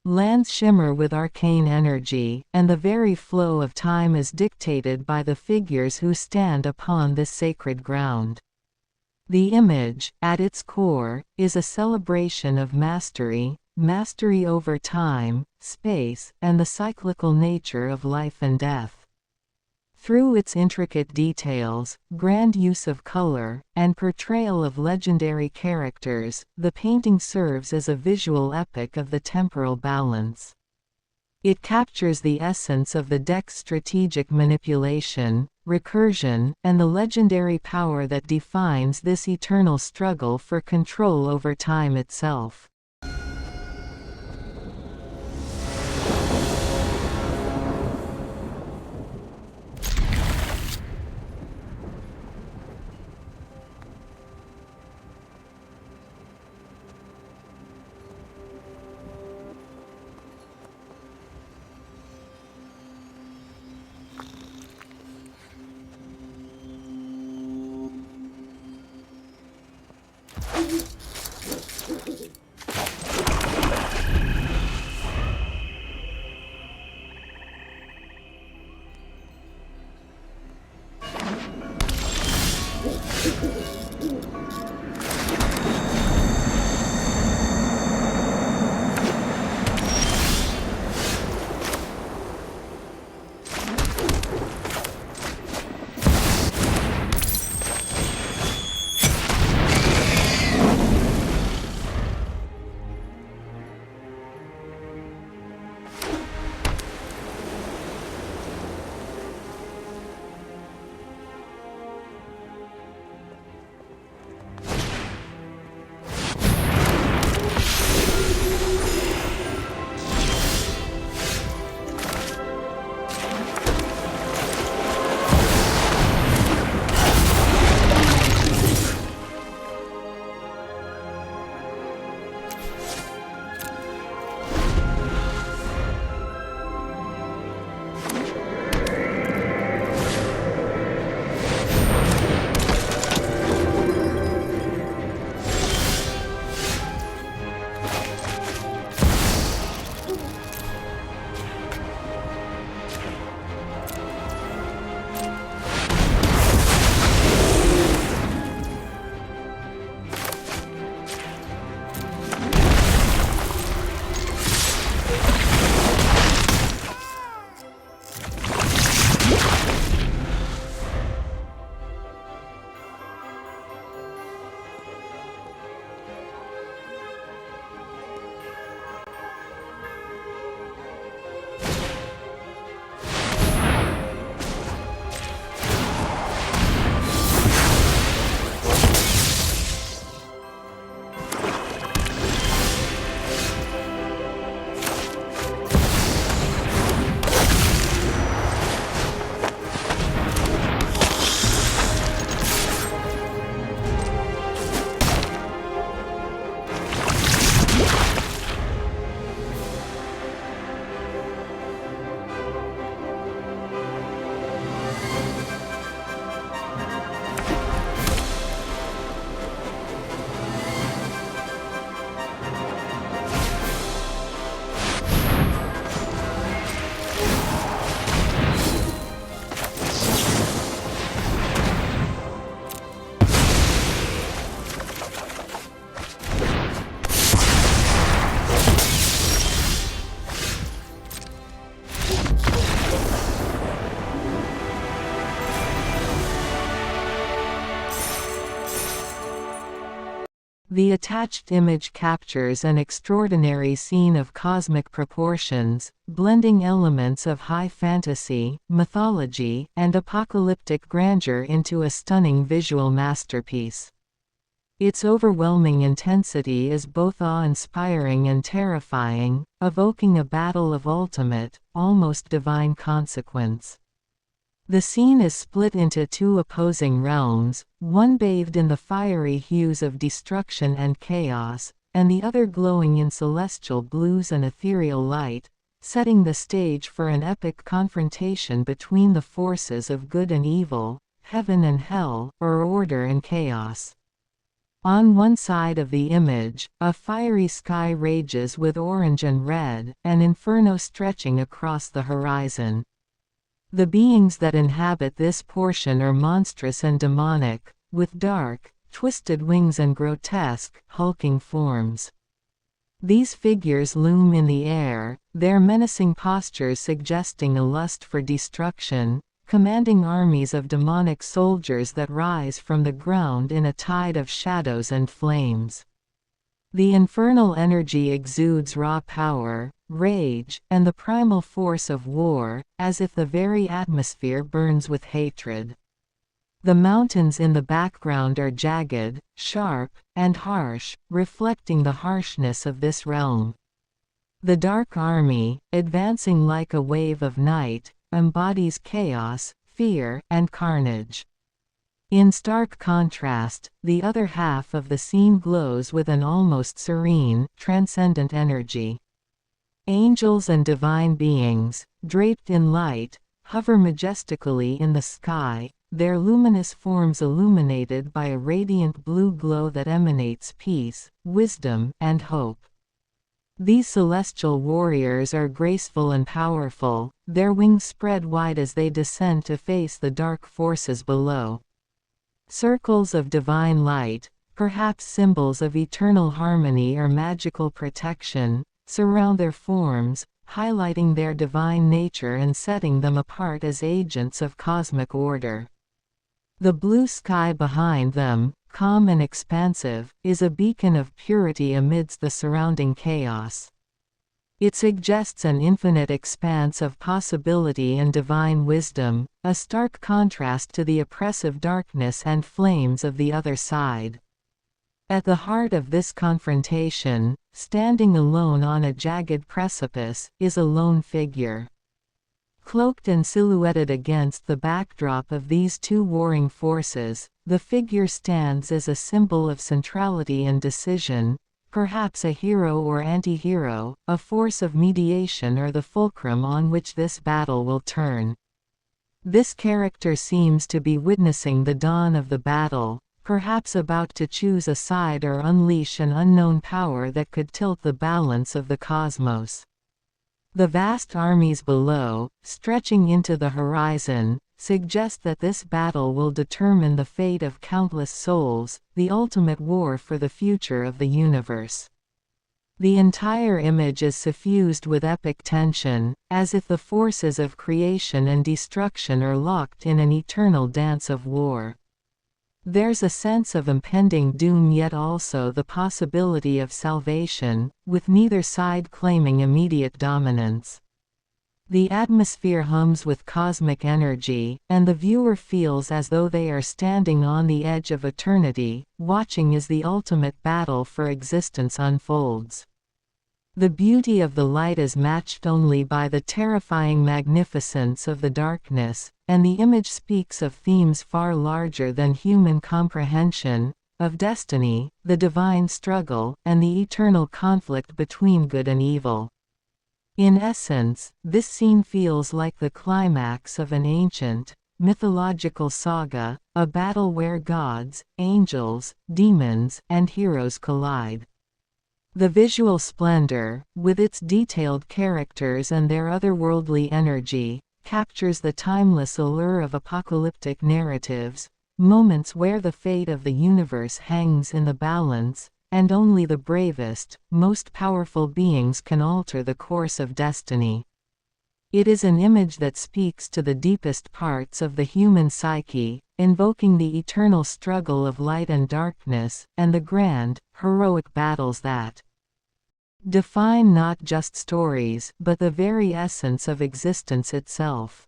Lands shimmer with arcane energy, and the very flow of time is dictated by the figures who stand upon this sacred ground. The image, at its core, is a celebration of mastery over time, space, and the cyclical nature of life and death. Through its intricate details, grand use of color, and portrayal of legendary characters, the painting serves as a visual epic of the temporal balance. It captures the essence of the deck's strategic manipulation, recursion, and the legendary power that defines this eternal struggle for control over time itself. The attached image captures an extraordinary scene of cosmic proportions, blending elements of high fantasy, mythology, and apocalyptic grandeur into a stunning visual masterpiece. Its overwhelming intensity is both awe-inspiring and terrifying, evoking a battle of ultimate, almost divine consequence. The scene is split into two opposing realms, one bathed in the fiery hues of destruction and chaos, and the other glowing in celestial blues and ethereal light, setting the stage for an epic confrontation between the forces of good and evil, heaven and hell, or order and chaos. On one side of the image, a fiery sky rages with orange and red, an inferno stretching across the horizon. The beings that inhabit this portion are monstrous and demonic, with dark, twisted wings and grotesque, hulking forms. These figures loom in the air, their menacing postures suggesting a lust for destruction, commanding armies of demonic soldiers that rise from the ground in a tide of shadows and flames. The infernal energy exudes raw power, rage, and the primal force of war, as if the very atmosphere burns with hatred. The mountains in the background are jagged, sharp, and harsh, reflecting the harshness of this realm. The Dark Army, advancing like a wave of night, embodies chaos, fear, and carnage. In stark contrast, the other half of the scene glows with an almost serene, transcendent energy. Angels and divine beings, draped in light, hover majestically in the sky, their luminous forms illuminated by a radiant blue glow that emanates peace, wisdom, and hope. These celestial warriors are graceful and powerful, their wings spread wide as they descend to face the dark forces below. Circles of divine light, perhaps symbols of eternal harmony or magical protection, surround their forms, highlighting their divine nature and setting them apart as agents of cosmic order. The blue sky behind them, calm and expansive, is a beacon of purity amidst the surrounding chaos. It suggests an infinite expanse of possibility and divine wisdom, a stark contrast to the oppressive darkness and flames of the other side. At the heart of this confrontation, standing alone on a jagged precipice, is a lone figure. Cloaked and silhouetted against the backdrop of these two warring forces, the figure stands as a symbol of centrality and decision, perhaps a hero or anti-hero, a force of mediation or the fulcrum on which this battle will turn. This character seems to be witnessing the dawn of the battle, perhaps about to choose a side or unleash an unknown power that could tilt the balance of the cosmos. The vast armies below, stretching into the horizon, suggest that this battle will determine the fate of countless souls, the ultimate war for the future of the universe. The entire image is suffused with epic tension, as if the forces of creation and destruction are locked in an eternal dance of war. There's a sense of impending doom yet also the possibility of salvation, with neither side claiming immediate dominance. The atmosphere hums with cosmic energy, and the viewer feels as though they are standing on the edge of eternity, watching as the ultimate battle for existence unfolds. The beauty of the light is matched only by the terrifying magnificence of the darkness, and the image speaks of themes far larger than human comprehension, of destiny, the divine struggle, and the eternal conflict between good and evil. In essence, this scene feels like the climax of an ancient, mythological saga, a battle where gods, angels, demons, and heroes collide. The visual splendor, with its detailed characters and their otherworldly energy, captures the timeless allure of apocalyptic narratives, moments where the fate of the universe hangs in the balance, and only the bravest, most powerful beings can alter the course of destiny. It is an image that speaks to the deepest parts of the human psyche, invoking the eternal struggle of light and darkness, and the grand, heroic battles that define not just stories, but the very essence of existence itself.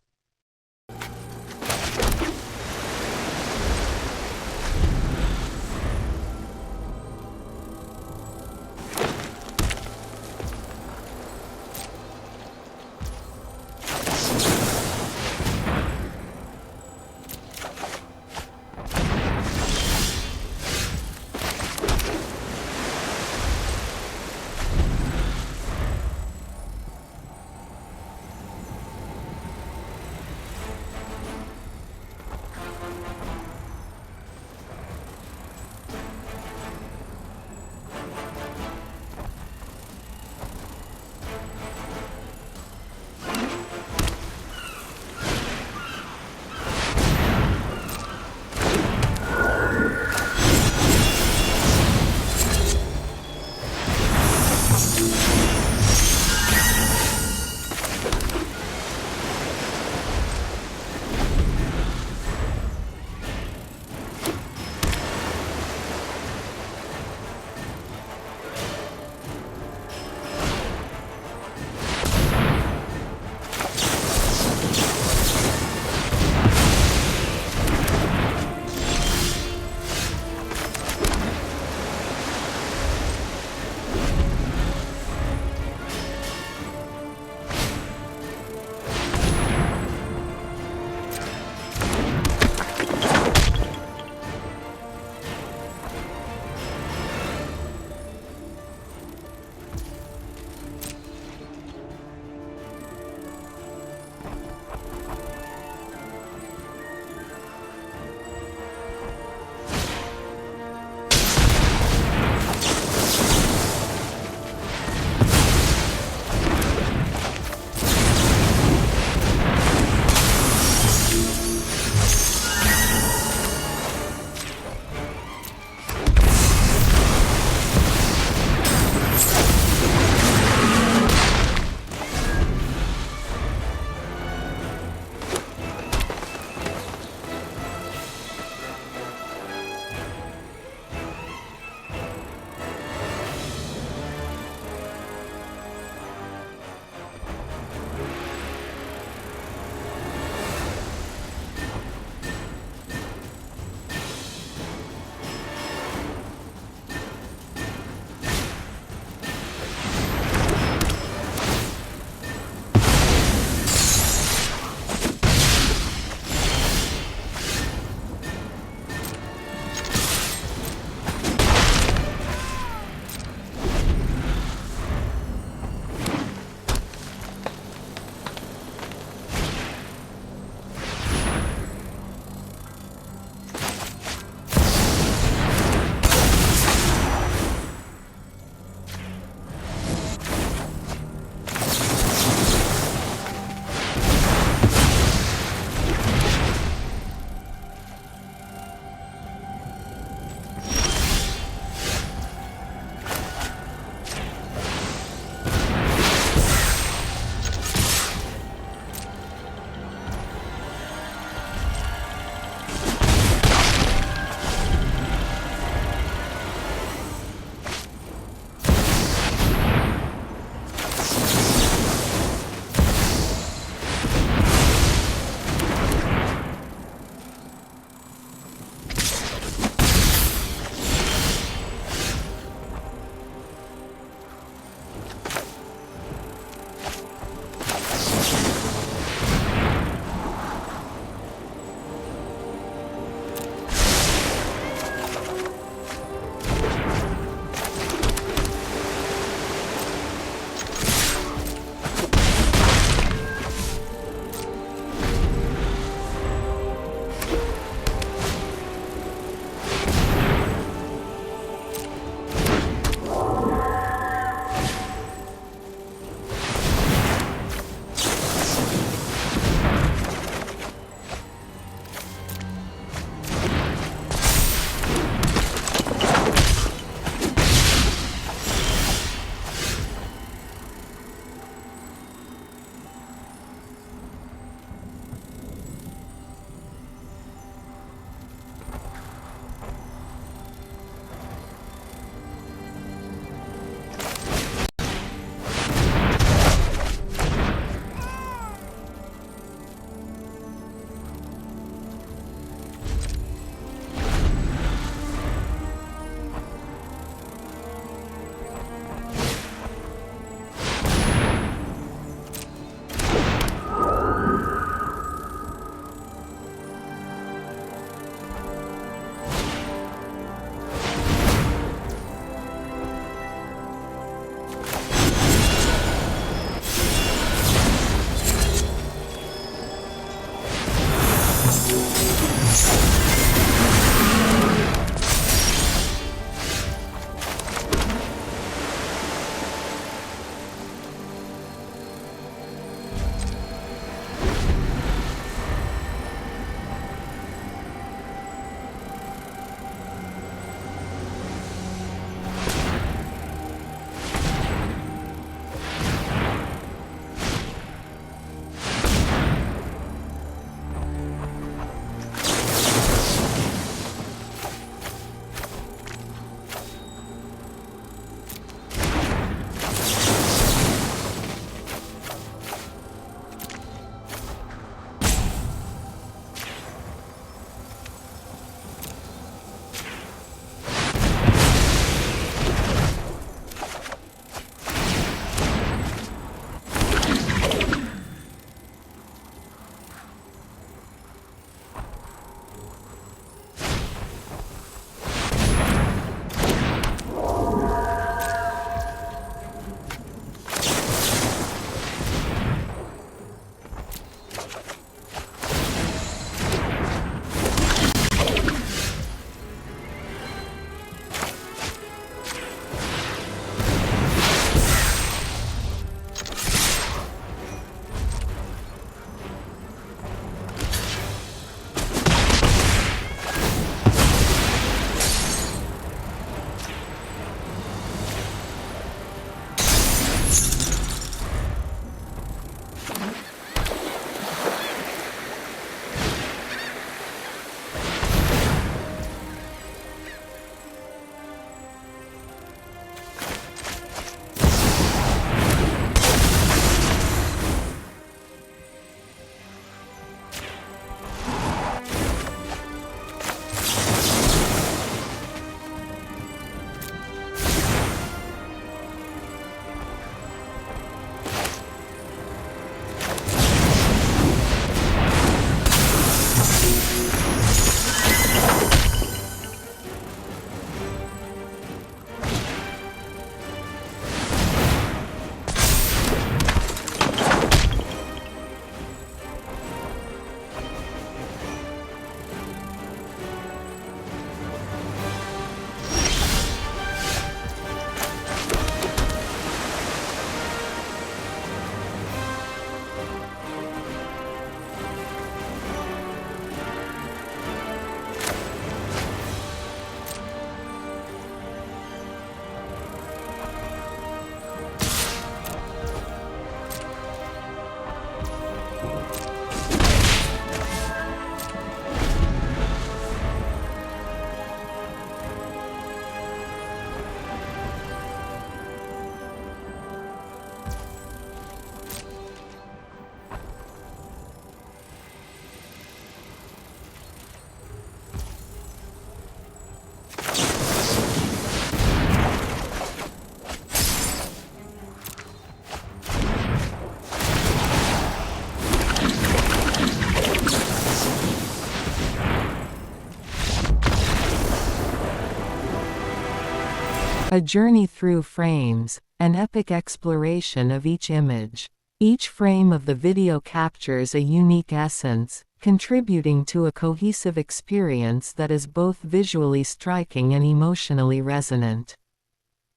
A journey through frames, an epic exploration of each image. Each frame of the video captures a unique essence, contributing to a cohesive experience that is both visually striking and emotionally resonant.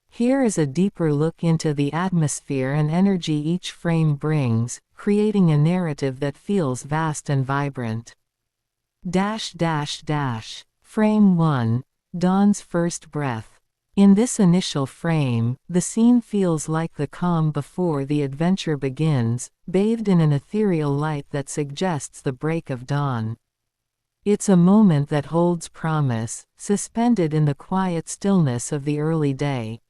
Here is a deeper look into the atmosphere and energy each frame brings, creating a narrative that feels vast and vibrant. Frame 1. Dawn's First Breath. In this initial frame, the scene feels like the calm before the adventure begins, bathed in an ethereal light that suggests the break of dawn. It's a moment that holds promise, suspended in the quiet stillness of the early day.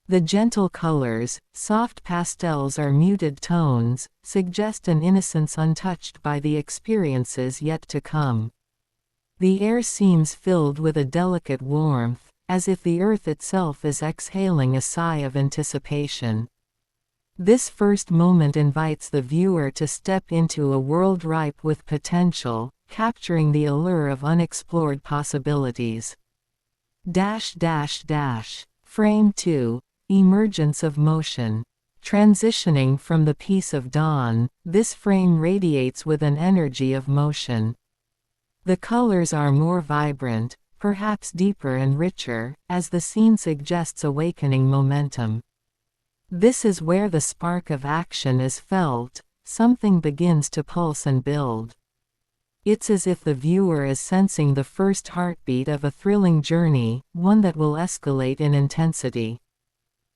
The gentle colors, soft pastels or muted tones, suggest an innocence untouched by the experiences yet to come. The air seems filled with a delicate warmth, as if the earth itself is exhaling a sigh of anticipation. This first moment invites the viewer to step into a world ripe with potential, capturing the allure of unexplored possibilities. Frame 2. Emergence of motion. Transitioning from the peace of dawn, this frame radiates with an energy of motion. The colors are more vibrant, perhaps deeper and richer, as the scene suggests awakening momentum. This is where the spark of action is felt, something begins to pulse and build. It's as if the viewer is sensing the first heartbeat of a thrilling journey, one that will escalate in intensity.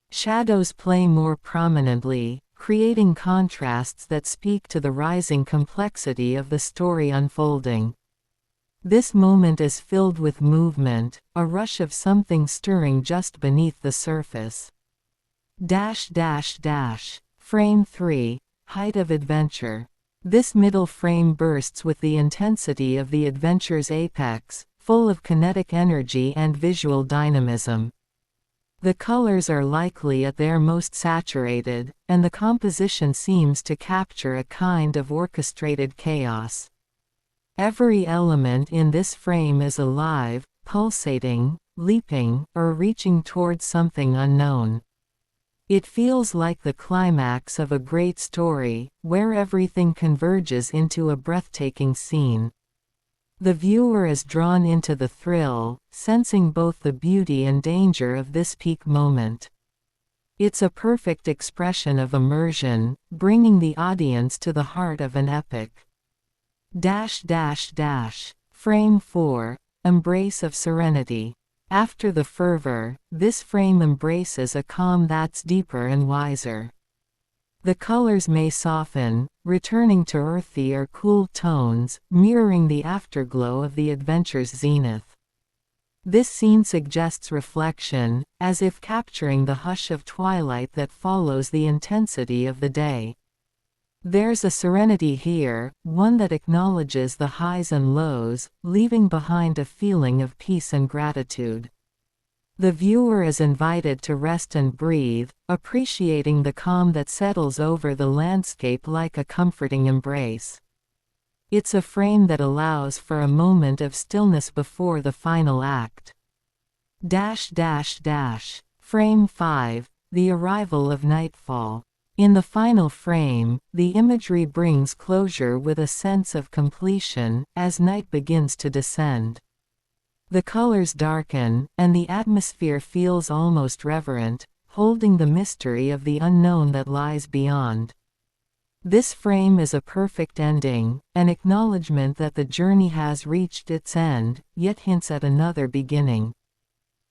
Shadows play more prominently, creating contrasts that speak to the rising complexity of the story unfolding. This moment is filled with movement, a rush of something stirring just beneath the surface. Frame 3. Height of Adventure. This middle frame bursts with the intensity of the adventure's apex, full of kinetic energy and visual dynamism. The colors are likely at their most saturated, and the composition seems to capture a kind of orchestrated chaos. Every element in this frame is alive, pulsating, leaping, or reaching towards something unknown. It feels like the climax of a great story, where everything converges into a breathtaking scene. The viewer is drawn into the thrill, sensing both the beauty and danger of this peak moment. It's a perfect expression of immersion, bringing the audience to the heart of an epic. Frame 4. Embrace of Serenity. After the fervor, this frame embraces a calm that's deeper and wiser. The colors may soften, returning to earthy or cool tones, mirroring the afterglow of the adventure's zenith. This scene suggests reflection, as if capturing the hush of twilight that follows the intensity of the day. There's a serenity here, one that acknowledges the highs and lows, leaving behind a feeling of peace and gratitude. The viewer is invited to rest and breathe, appreciating the calm that settles over the landscape like a comforting embrace. It's a frame that allows for a moment of stillness before the final act. Frame 5. The Arrival of Nightfall. In the final frame, the imagery brings closure with a sense of completion, as night begins to descend. The colors darken, and the atmosphere feels almost reverent, holding the mystery of the unknown that lies beyond. This frame is a perfect ending, an acknowledgement that the journey has reached its end, yet hints at another beginning.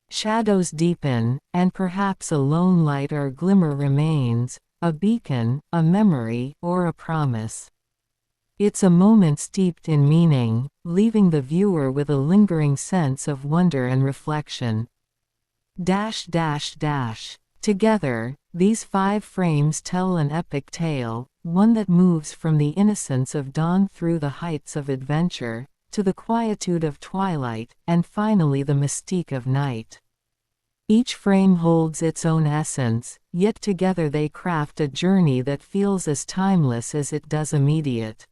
Shadows deepen, and perhaps a lone light or glimmer remains, a beacon, a memory, or a promise. It's a moment steeped in meaning, leaving the viewer with a lingering sense of wonder and reflection. Together, these 5 frames tell an epic tale, one that moves from the innocence of dawn through the heights of adventure, to the quietude of twilight, and finally the mystique of night. Each frame holds its own essence, yet together they craft a journey that feels as timeless as it does immediate.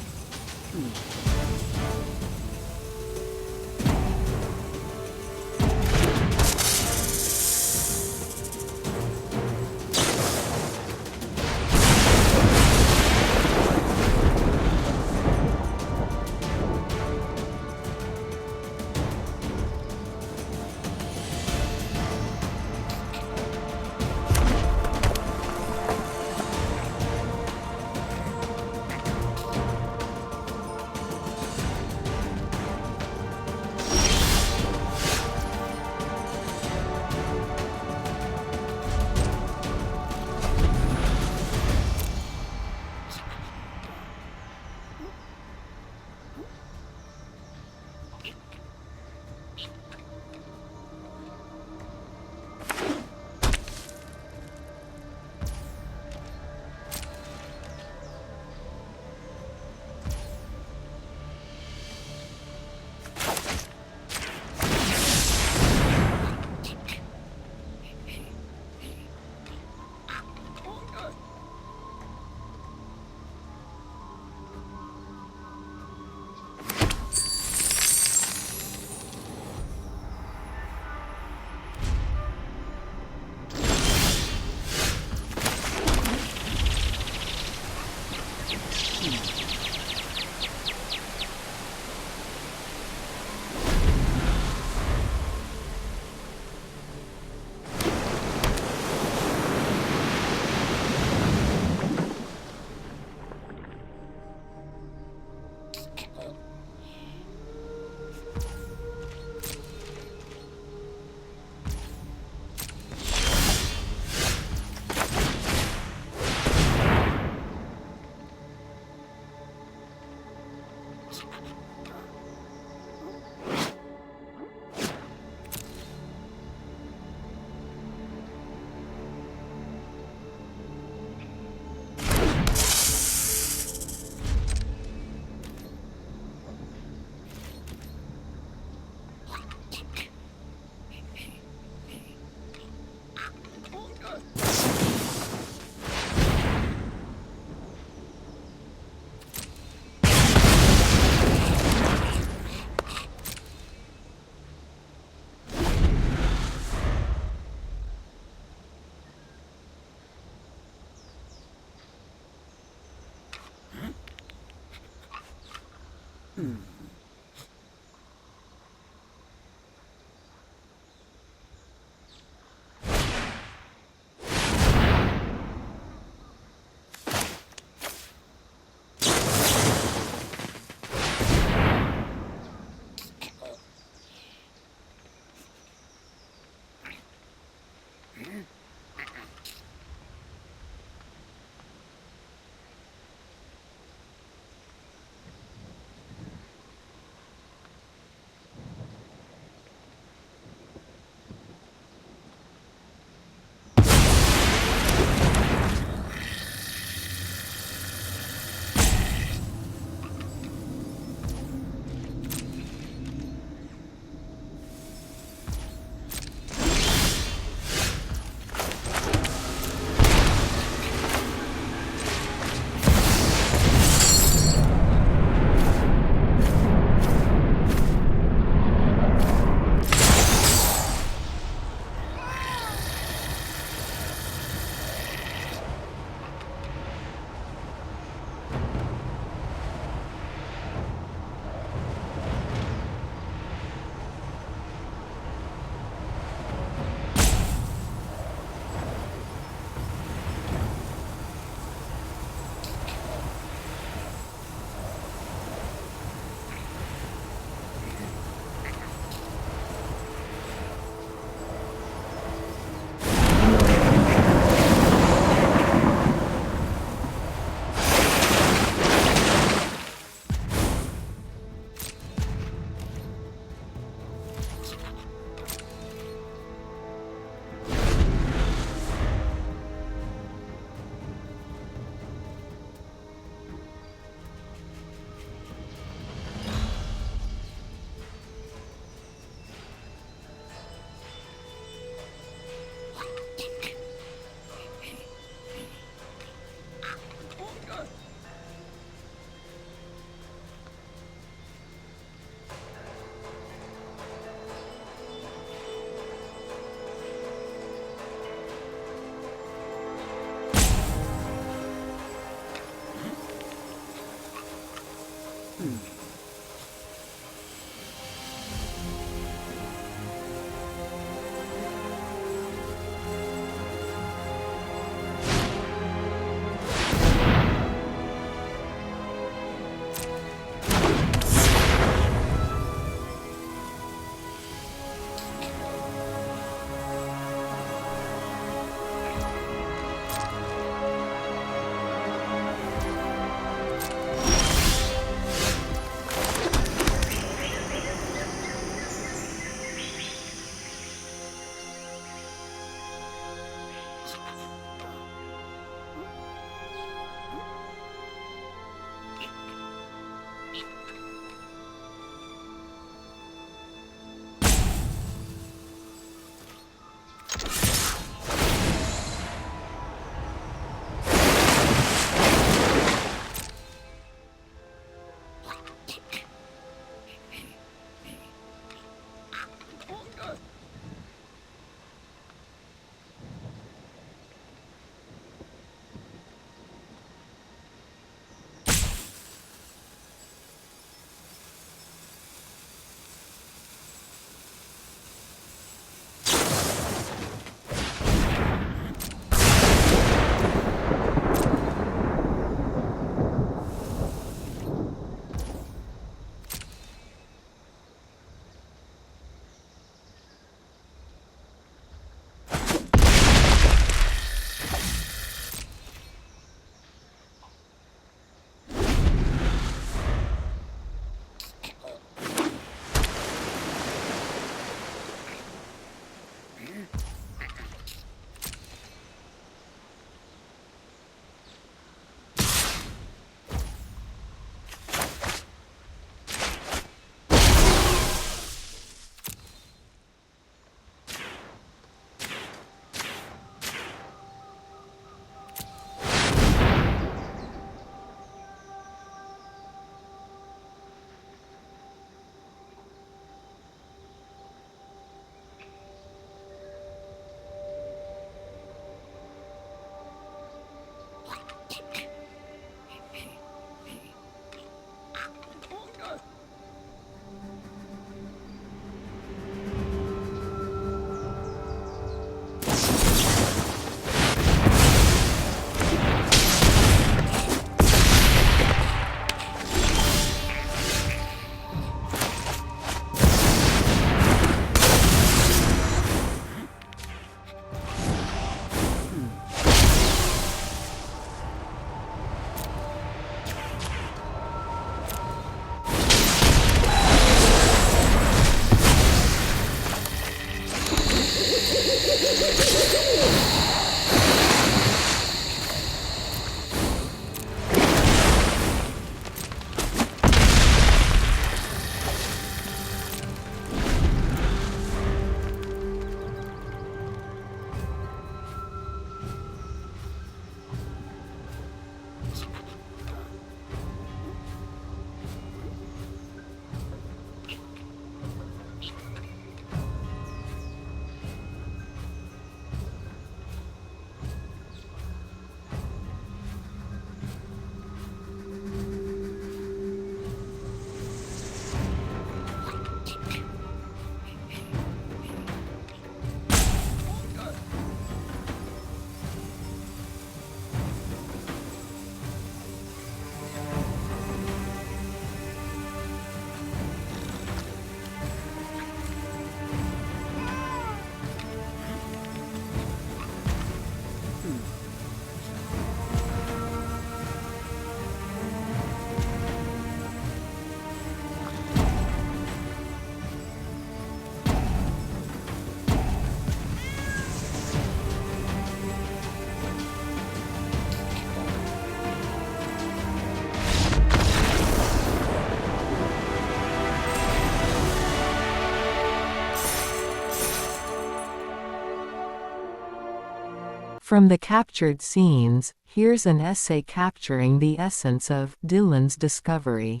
From the captured scenes, here's an essay capturing the essence of Dylan's discovery.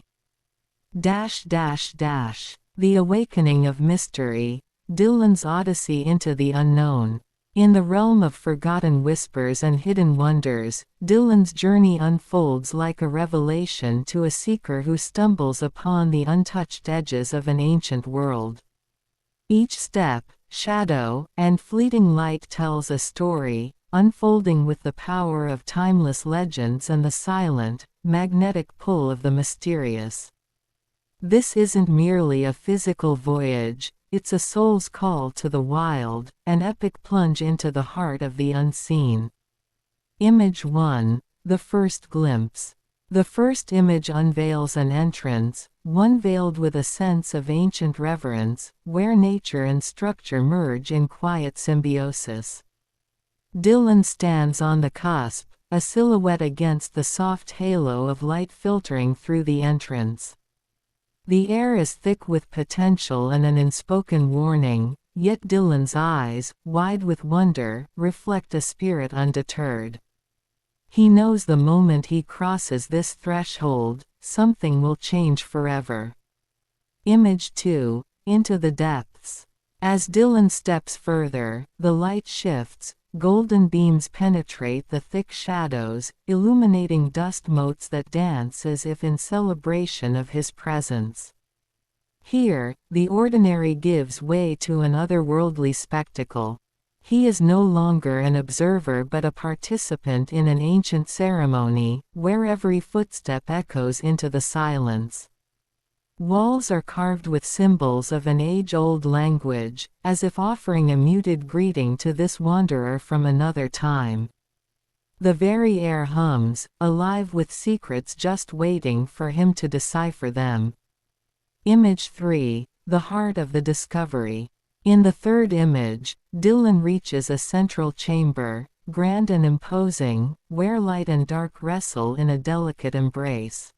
The Awakening of Mystery, Dylan's Odyssey into the Unknown. In the realm of forgotten whispers and hidden wonders, Dylan's journey unfolds like a revelation to a seeker who stumbles upon the untouched edges of an ancient world. Each step, shadow, and fleeting light tells a story, unfolding with the power of timeless legends and the silent, magnetic pull of the mysterious. This isn't merely a physical voyage, it's a soul's call to the wild, an epic plunge into the heart of the unseen. Image 1. The first glimpse. The first image unveils an entrance, one veiled with a sense of ancient reverence, where nature and structure merge in quiet symbiosis. Dylan stands on the cusp, a silhouette against the soft halo of light filtering through the entrance. The air is thick with potential and an unspoken warning, yet Dylan's eyes, wide with wonder, reflect a spirit undeterred. He knows the moment he crosses this threshold, something will change forever. Image 2. Into the depths. As Dylan steps further, the light shifts, golden beams penetrate the thick shadows, illuminating dust motes that dance as if in celebration of his presence. Here, the ordinary gives way to an otherworldly spectacle. He is no longer an observer but a participant in an ancient ceremony, where every footstep echoes into the silence. Walls are carved with symbols of an age-old language, as if offering a muted greeting to this wanderer from another time. The very air hums, alive with secrets just waiting for him to decipher them. Image 3. The heart of the discovery. In the third image, Dylan reaches a central chamber, grand and imposing, where light and dark wrestle in a delicate embrace.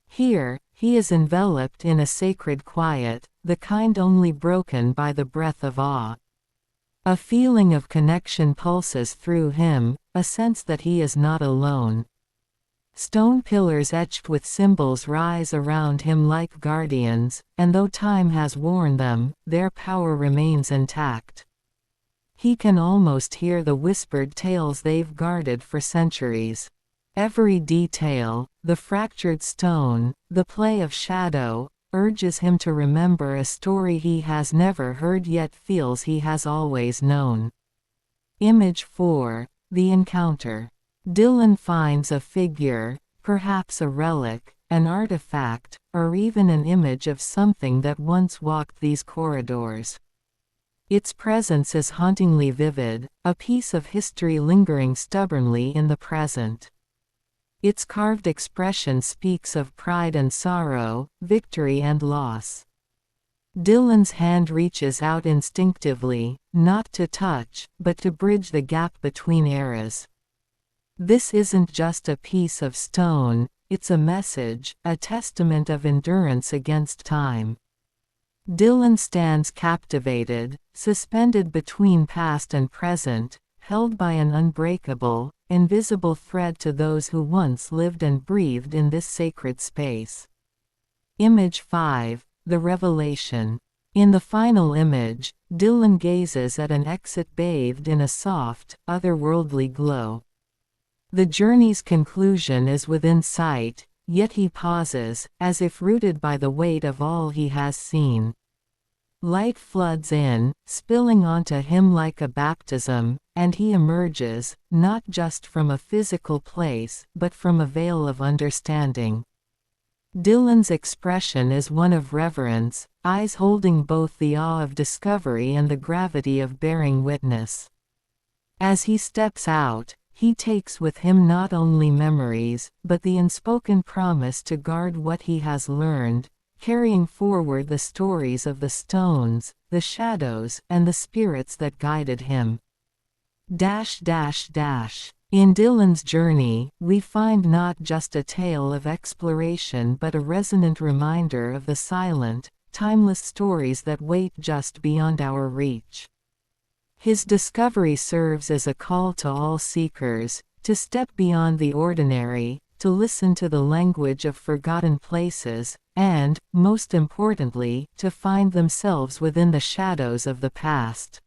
Here, he is enveloped in a sacred quiet, the kind only broken by the breath of awe. A feeling of connection pulses through him, a sense that he is not alone. Stone pillars etched with symbols rise around him like guardians, and though time has worn them, their power remains intact. He can almost hear the whispered tales they've guarded for centuries. Every detail, the fractured stone, the play of shadow, urges him to remember a story he has never heard yet feels he has always known. Image 4. The encounter. Dylan finds a figure, perhaps a relic, an artifact, or even an image of something that once walked these corridors. Its presence is hauntingly vivid, a piece of history lingering stubbornly in the present. Its carved expression speaks of pride and sorrow, victory and loss. Dylan's hand reaches out instinctively, not to touch, but to bridge the gap between eras. This isn't just a piece of stone, it's a message, a testament of endurance against time. Dylan stands captivated, suspended between past and present, held by an unbreakable, invisible thread to those who once lived and breathed in this sacred space. Image 5. The revelation. In the final image, Dylan gazes at an exit bathed in a soft, otherworldly glow. The journey's conclusion is within sight, yet he pauses, as if rooted by the weight of all he has seen. Light floods in, spilling onto him like a baptism, and he emerges, not just from a physical place, but from a veil of understanding. Dylan's expression is one of reverence, eyes holding both the awe of discovery and the gravity of bearing witness. As he steps out, he takes with him not only memories, but the unspoken promise to guard what he has learned, carrying forward the stories of the stones, the shadows, and the spirits that guided him. In Dylan's journey, we find not just a tale of exploration but a resonant reminder of the silent, timeless stories that wait just beyond our reach. His discovery serves as a call to all seekers, to step beyond the ordinary, to listen to the language of forgotten places, and, most importantly, to find themselves within the shadows of the past.